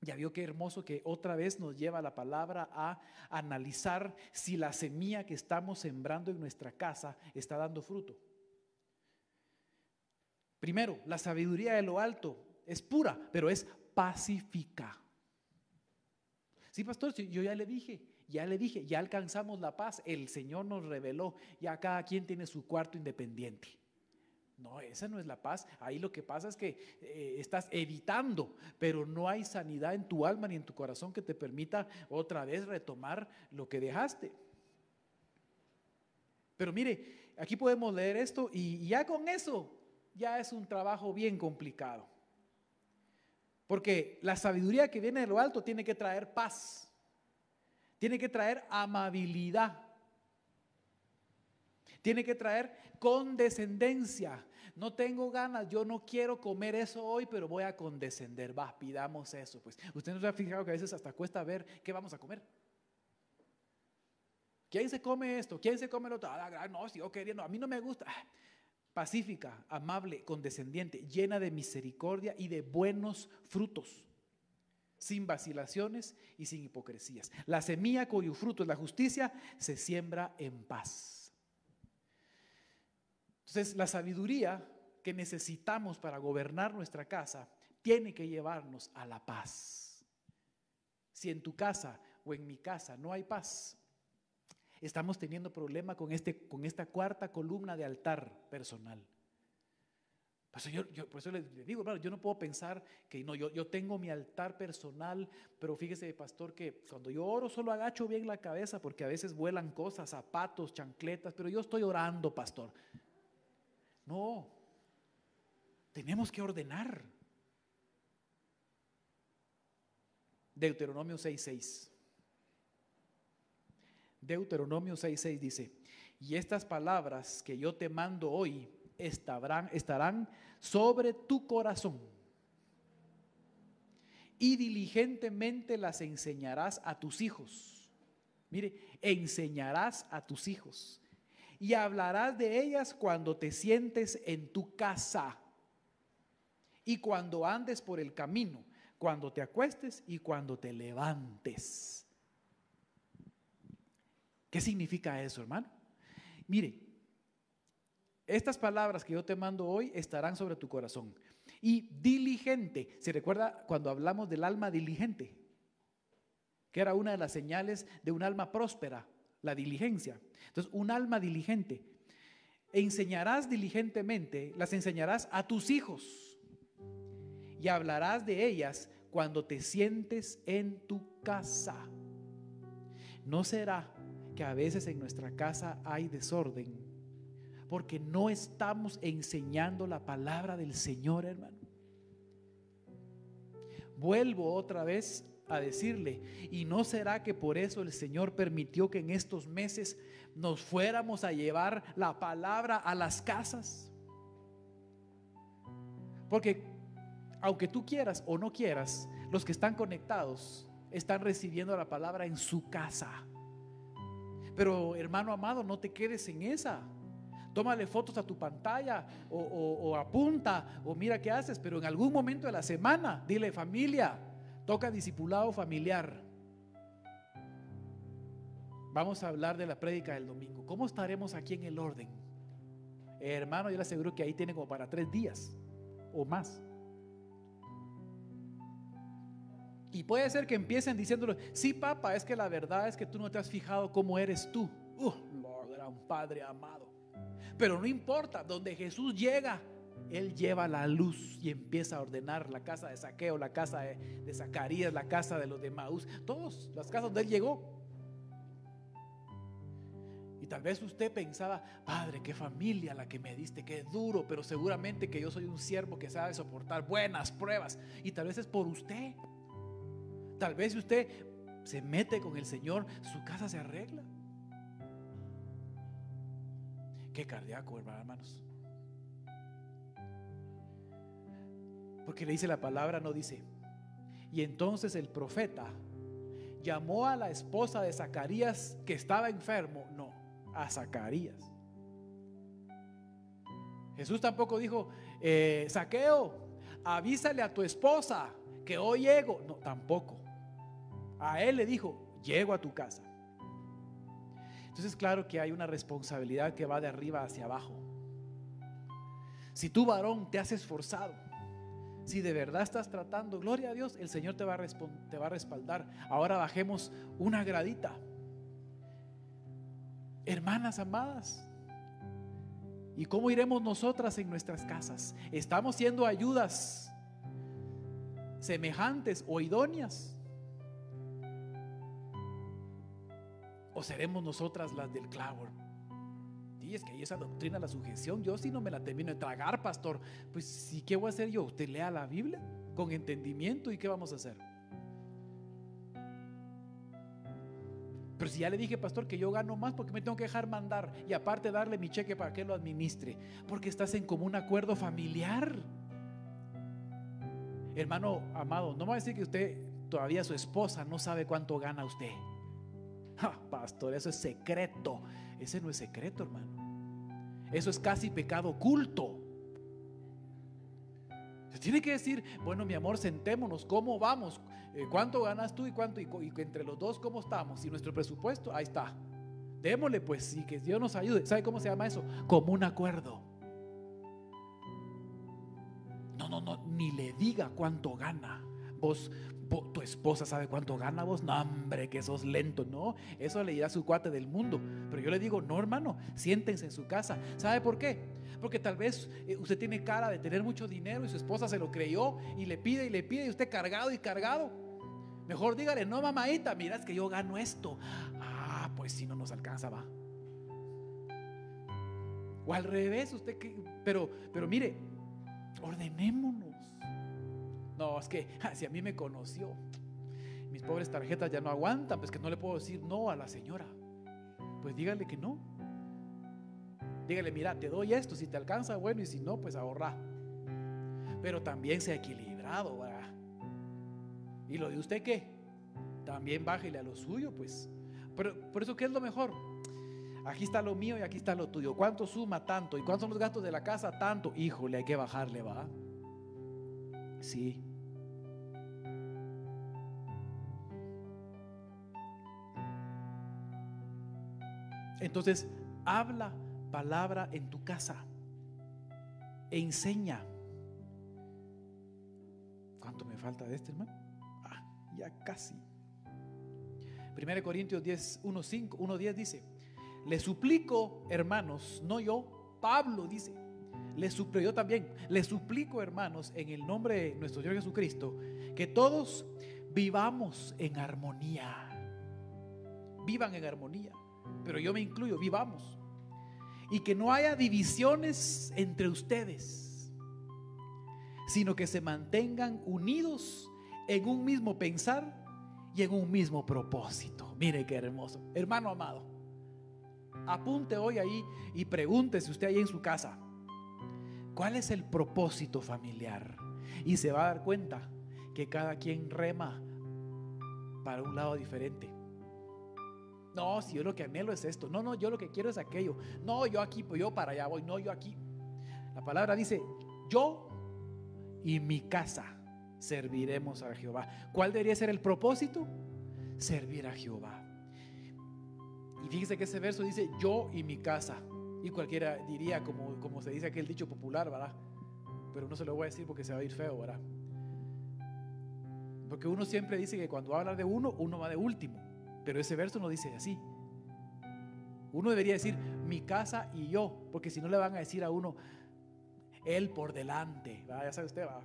Ya vio qué hermoso que otra vez nos lleva la palabra a analizar si la semilla que estamos sembrando en nuestra casa está dando fruto. Primero, la sabiduría de lo alto es pura, pero es pacífica. Sí, pastor, yo ya le dije, ya alcanzamos la paz, el Señor nos reveló, ya cada quien tiene su cuarto independiente. No, esa no es la paz. Ahí lo que pasa es que estás evitando, pero no hay sanidad en tu alma ni en tu corazón que te permita otra vez retomar lo que dejaste. Pero mire, aquí podemos leer esto y ya con eso ya es un trabajo bien complicado. Porque la sabiduría que viene de lo alto tiene que traer paz, tiene que traer amabilidad, tiene que traer condescendencia. No tengo ganas, yo no quiero comer eso hoy, pero voy a condescender. Va, pidamos eso. Pues usted no se ha fijado que a veces hasta cuesta ver qué vamos a comer. ¿Quién se come esto? ¿Quién se come lo otro? No, sigo queriendo, a mí no me gusta. Pacífica, amable, condescendiente, llena de misericordia y de buenos frutos, sin vacilaciones y sin hipocresías. La semilla cuyo fruto es la justicia se siembra en paz. Entonces, la sabiduría que necesitamos para gobernar nuestra casa tiene que llevarnos a la paz. Si en tu casa o en mi casa no hay paz, estamos teniendo problema con esta cuarta columna de altar personal. Por eso les digo, hermano, yo no puedo pensar que no, yo tengo mi altar personal, pero fíjese, pastor, que cuando yo oro solo agacho bien la cabeza porque a veces vuelan cosas, zapatos, chancletas, pero yo estoy orando, pastor. No, tenemos que ordenar. Deuteronomio 6:6. Deuteronomio 6:6 dice: y estas palabras que yo te mando hoy estarán sobre tu corazón, y diligentemente las enseñarás a tus hijos. Mire, enseñarás a tus hijos. Y hablarás de ellas cuando te sientes en tu casa y cuando andes por el camino, cuando te acuestes y cuando te levantes. ¿Qué significa eso, hermano? Mire, estas palabras que yo te mando hoy estarán sobre tu corazón. Y diligente, ¿se recuerda cuando hablamos del alma diligente? Que era una de las señales de un alma próspera, la diligencia. Entonces, un alma diligente. Enseñarás diligentemente, las enseñarás a tus hijos y hablarás de ellas cuando te sientes en tu casa. ¿No será que a veces en nuestra casa hay desorden porque no estamos enseñando la palabra del Señor, hermano? Vuelvo otra vez a decirle, ¿y no será que por eso el Señor permitió que en estos meses nos fuéramos a llevar la palabra a las casas? Porque aunque tú quieras o no quieras, los que están conectados están recibiendo la palabra en su casa. Pero hermano amado, no te quedes en esa. Tómale fotos a tu pantalla o apunta o mira qué haces, pero en algún momento de la semana dile: familia, toca discipulado familiar. Vamos a hablar de la prédica del domingo. ¿Cómo estaremos aquí en el orden? Hermano, yo le aseguro que ahí tiene como para 3 días o más. Y puede ser que empiecen diciéndole: sí, papá, es que la verdad es que tú no te has fijado cómo eres tú. Gran Padre amado. Pero no importa, donde Jesús llega, Él lleva la luz y empieza a ordenar la casa de Zaqueo, la casa de Zacarías, la casa de los de Maús, todas las casas donde Él llegó. Y tal vez usted pensaba: Padre, qué familia la que me diste, qué duro, pero seguramente que yo soy un siervo que sabe soportar buenas pruebas. Y tal vez es por usted. Tal vez si usted se mete con el Señor, su casa se arregla. Qué cardíaco, hermanos. Porque le dice la palabra, no dice: y entonces el profeta llamó a la esposa de Zacarías que estaba enfermo. No, a Zacarías. Jesús tampoco dijo: Zaqueo, avísale a tu esposa que hoy llego. No, tampoco. A él le dijo: llego a tu casa. Entonces, claro que hay una responsabilidad que va de arriba hacia abajo. Si tú, varón, te has esforzado, si de verdad estás tratando, gloria a Dios, el Señor te va a respaldar. Ahora bajemos una gradita. Hermanas amadas, ¿Y cómo iremos nosotras en nuestras casas? ¿Estamos siendo ayudas semejantes o idóneas? ¿O seremos nosotras las del clavo? Sí, es que hay esa doctrina de la sujeción. Yo si no me la termino de tragar, pastor, pues sí, ¿qué voy a hacer yo? Usted lea la Biblia con entendimiento y ¿qué vamos a hacer? Pero si ya le dije, pastor, que yo gano más, porque me tengo que dejar mandar y aparte darle mi cheque para que lo administre? Porque estás en común acuerdo familiar. Hermano amado, no me va a decir que usted todavía, su esposa, no sabe cuánto gana usted. Pastor, eso es secreto. Ese no es secreto, hermano. Eso es casi pecado oculto. Se tiene que decir, bueno, mi amor, sentémonos, ¿cómo vamos? ¿Cuánto ganas tú y cuánto? Y entre los dos, ¿cómo estamos? Y nuestro presupuesto, ahí está. Démosle pues, sí, que Dios nos ayude. ¿Sabe cómo se llama eso? Común acuerdo. No, ni le diga cuánto gana. Tu esposa sabe cuánto gana vos. No, hombre, que sos lento. No, eso le dirá su cuate del mundo. Pero yo le digo, no, hermano, siéntense en su casa. ¿Sabe por qué? Porque tal vez usted tiene cara de tener mucho dinero y su esposa se lo creyó y le pide y usted cargado y cargado. Mejor dígale, no, mamadita, mira, es que yo gano esto. Pues si no nos alcanza, va. O al revés, usted que, pero mire, ordenémonos. No, es que si a mí me conoció, mis pobres tarjetas ya no aguantan, pues que no le puedo decir no a la señora. Pues dígale que no. Dígale, mira, te doy esto, si te alcanza, bueno, y si no, pues ahorra. Pero también sea equilibrado, ¿verdad? ¿Y lo de usted qué? También bájele a lo suyo, pues. Pero por eso, ¿qué es lo mejor? Aquí está lo mío y aquí está lo tuyo. ¿Cuánto suma? Tanto. ¿Y cuántos son los gastos de la casa? Tanto. Híjole, hay que bajarle, ¿va? Sí. Entonces, habla palabra en tu casa e enseña. ¿Cuánto me falta de este, hermano? Ya casi. 1 Corintios 1:10 dice: les suplico, hermanos, no yo, Pablo dice, yo también, les suplico, hermanos, en el nombre de nuestro Señor Jesucristo, que todos vivamos en armonía. Vivan en armonía, pero yo me incluyo, vivamos. Y que no haya divisiones entre ustedes, sino que se mantengan unidos en un mismo pensar y en un mismo propósito. Mire qué hermoso. Hermano amado, apunte hoy ahí y pregúntese usted ahí en su casa, ¿cuál es el propósito familiar? Y se va a dar cuenta que cada quien rema para un lado diferente. No, si yo lo que anhelo es esto. No, yo lo que quiero es aquello. No, yo aquí, pues yo para allá voy. No, yo aquí. La palabra dice, yo y mi casa serviremos a Jehová. ¿Cuál debería ser el propósito? Servir a Jehová. Y fíjese que ese verso dice, yo y mi casa. Y cualquiera diría, como se dice aquel dicho popular, ¿verdad? Pero no se lo voy a decir porque se va a ir feo, ¿verdad? Porque uno siempre dice que cuando habla de uno va de último. Pero ese verso no dice así. Uno debería decir mi casa y yo, porque si no le van a decir a uno él por delante, ¿va? Ya sabe usted, va.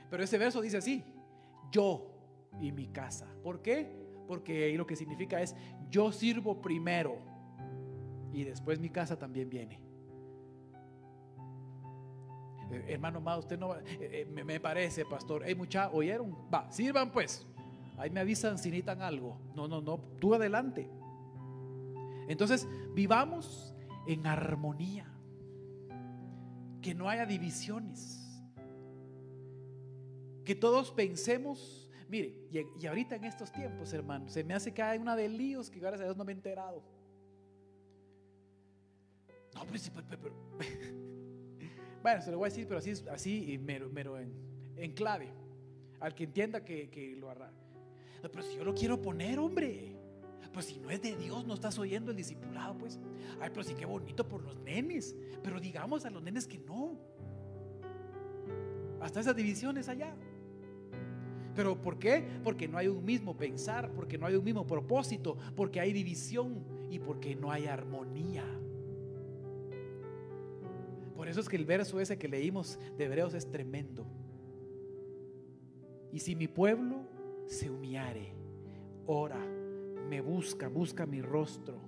Pero ese verso dice así, yo y mi casa. ¿Por qué? Porque ahí lo que significa es yo sirvo primero y después mi casa también viene. Hermano amado, usted no me parece, pastor. Mucha, ¿oyeron? Va, sirvan pues. Ahí me avisan si necesitan algo. No, tú adelante. Entonces, vivamos en armonía. Que no haya divisiones. Que todos pensemos. Mire, y ahorita en estos tiempos, hermano, se me hace que hay una de líos que gracias a Dios no me he enterado. No, pero bueno, se lo voy a decir, pero así y mero en clave. Al que entienda que lo hará. No, pero si yo lo quiero poner, hombre, pues si no es de Dios, no estás oyendo el discipulado, pues. Ay, pero sí, qué bonito por los nenes. Pero digamos a los nenes que no. Hasta esas divisiones allá. ¿Pero por qué? Porque no hay un mismo pensar, porque no hay un mismo propósito, porque hay división y porque no hay armonía. Por eso es que el verso ese que leímos de Hebreos es tremendo. Y si mi pueblo se humillare, ora, me busca mi rostro,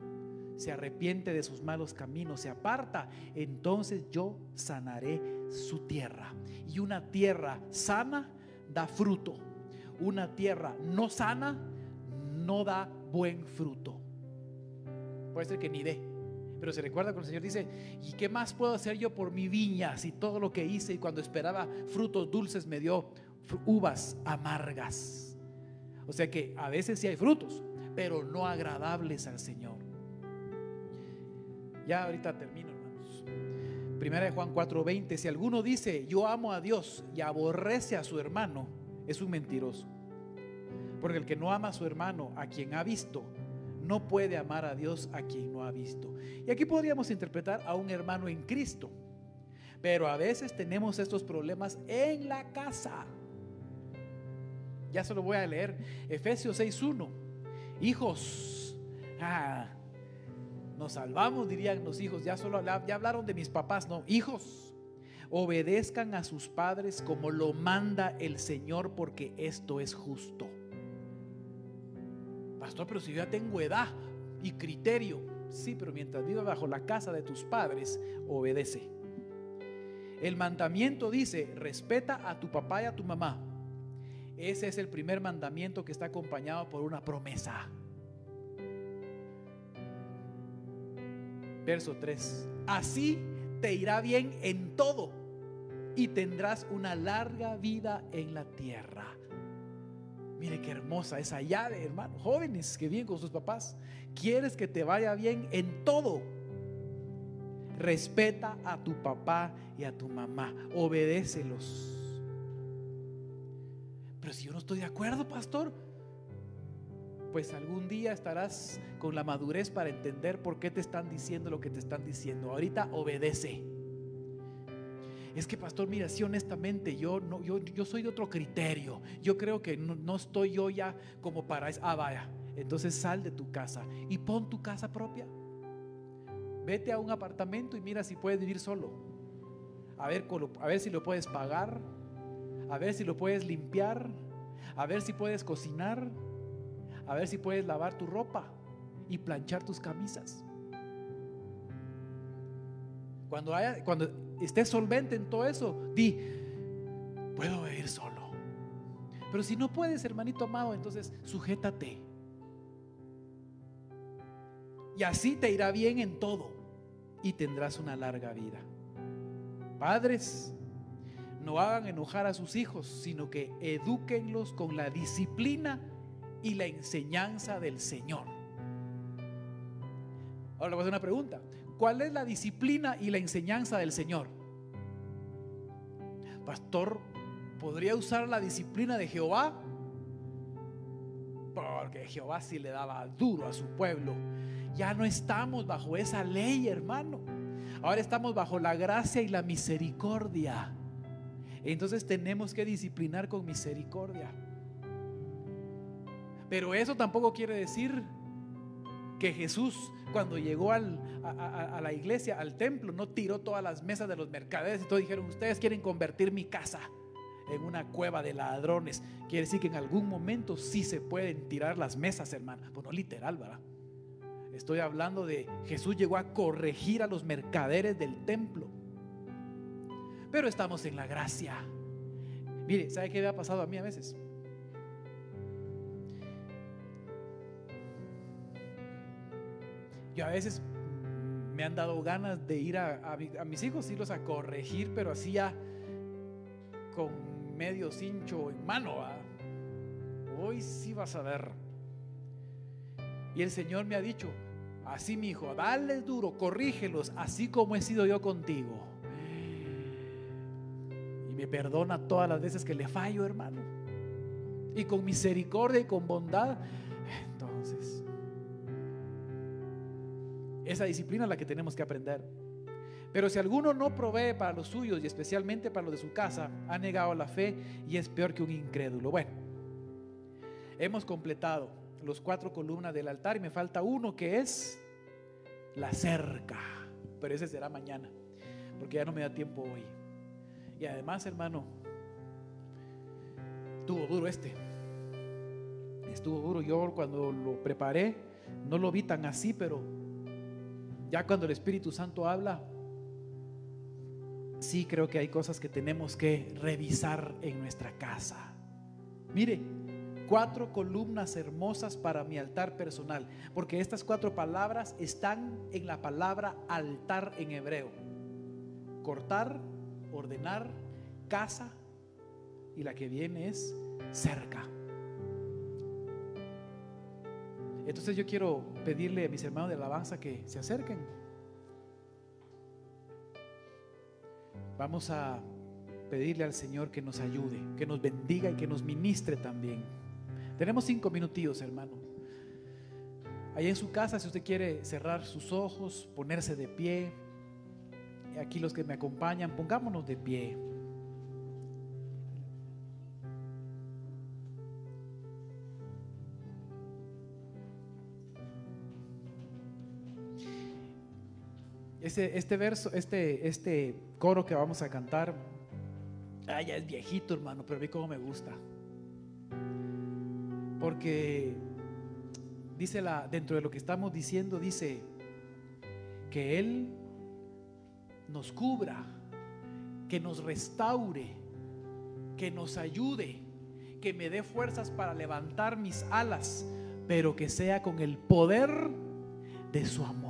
se arrepiente de sus malos caminos, se aparta, entonces yo sanaré su tierra. Y una tierra sana da fruto. Una tierra no sana no da buen fruto. Puede ser que ni dé. Pero se recuerda cuando el Señor dice: ¿y qué más puedo hacer yo por mi viña si todo lo que hice y cuando esperaba frutos dulces me dio uvas amargas? O sea que a veces sí hay frutos, pero no agradables al Señor. Ya ahorita termino, hermanos. Primera de Juan 4:20: si alguno dice yo amo a Dios y aborrece a su hermano, es un mentiroso. Porque el que no ama a su hermano, a quien ha visto, no puede amar a Dios a quien no ha visto. Y aquí podríamos interpretar a un hermano en Cristo. Pero a veces tenemos estos problemas en la casa. Ya se lo voy a leer. Efesios 6:1: hijos, nos salvamos, dirían los hijos. Ya hablaron de mis papás. No, hijos, obedezcan a sus padres como lo manda el Señor, porque esto es justo. Pastor, pero si yo ya tengo edad y criterio. Sí, pero mientras vivas bajo la casa de tus padres, obedece. El mandamiento dice: respeta a tu papá y a tu mamá. Ese es el primer mandamiento, que está acompañado por una promesa. Verso 3: así te irá bien en todo y tendrás una larga vida en la tierra. Mire qué hermosa esa llave, hermano. Jóvenes que viven con sus papás, quieres que te vaya bien en todo, respeta a tu papá y a tu mamá, obedécelos. Pero si yo no estoy de acuerdo, pastor, pues algún día estarás con la madurez para entender por qué te están diciendo lo que te están diciendo. Ahorita obedece. Es que, pastor, mira, sí, honestamente yo soy de otro criterio. Yo creo que no estoy yo ya como para eso. Vaya, entonces sal de tu casa y pon tu casa propia. Vete a un apartamento y mira si puedes vivir solo. A ver si lo puedes pagar, a ver si lo puedes limpiar, a ver si puedes cocinar, a ver si puedes lavar tu ropa y planchar tus camisas. Cuando estés solvente en todo eso, di: puedo vivir solo. Pero si no puedes, hermanito amado, entonces sujétate. Y así te irá bien en todo y tendrás una larga vida. Padres, no hagan enojar a sus hijos, sino que edúquenlos con la disciplina y la enseñanza del Señor. Ahora le voy a hacer una pregunta: ¿cuál es la disciplina y la enseñanza del Señor? Pastor, ¿podría usar la disciplina de Jehová? Porque Jehová sí le daba duro a su pueblo. Ya no estamos bajo esa ley, hermano. Ahora estamos bajo la gracia y la misericordia. Entonces tenemos que disciplinar con misericordia. Pero eso tampoco quiere decir que Jesús, cuando llegó a la iglesia, al templo, no tiró todas las mesas de los mercaderes y todos dijeron: ustedes quieren convertir mi casa en una cueva de ladrones. Quiere decir que en algún momento sí se pueden tirar las mesas, hermano. Pues no literal, ¿verdad? Estoy hablando de Jesús llegó a corregir a los mercaderes del templo. Pero estamos en la gracia. Mire, ¿sabe qué me ha pasado a mí a veces? Yo a veces me han dado ganas de ir a mis hijos, irlos a corregir, pero así ya con medio cincho en mano, ¿verdad? Hoy sí vas a ver. Y el Señor me ha dicho: así, mi hijo, dale duro, corrígelos, así como he sido yo contigo. Y me perdona todas las veces que le fallo, hermano. Y con misericordia y con bondad. Entonces, esa disciplina es la que tenemos que aprender. Pero si alguno no provee para los suyos, y especialmente para los de su casa, ha negado la fe y es peor que un incrédulo. Bueno, hemos completado los 4 columnas del altar y me falta uno, que es la cerca, pero ese será mañana. porque ya no me da tiempo hoy. Y además, hermano, estuvo duro estuvo duro. Yo cuando lo preparé no lo vi tan así, pero ya cuando el Espíritu Santo habla, sí creo que hay cosas que tenemos que revisar en nuestra casa. Mire, 4 columnas hermosas para mi altar personal, porque estas 4 palabras están en la palabra altar en hebreo: cortar, ordenar, casa, y la que viene es cerca. Entonces yo quiero pedirle a mis hermanos de alabanza que se acerquen. Vamos a pedirle al Señor que nos ayude, que nos bendiga y que nos ministre también. Tenemos 5 minutillos, hermano. Allá en su casa, si usted quiere cerrar sus ojos, ponerse de pie. Aquí los que me acompañan, pongámonos de pie. Este verso, este coro que vamos a cantar, ya es viejito, hermano, pero a mí como me gusta. Porque dice dentro de lo que estamos diciendo, dice que Él nos cubra, que nos restaure, que nos ayude, que me dé fuerzas para levantar mis alas, pero que sea con el poder de su amor.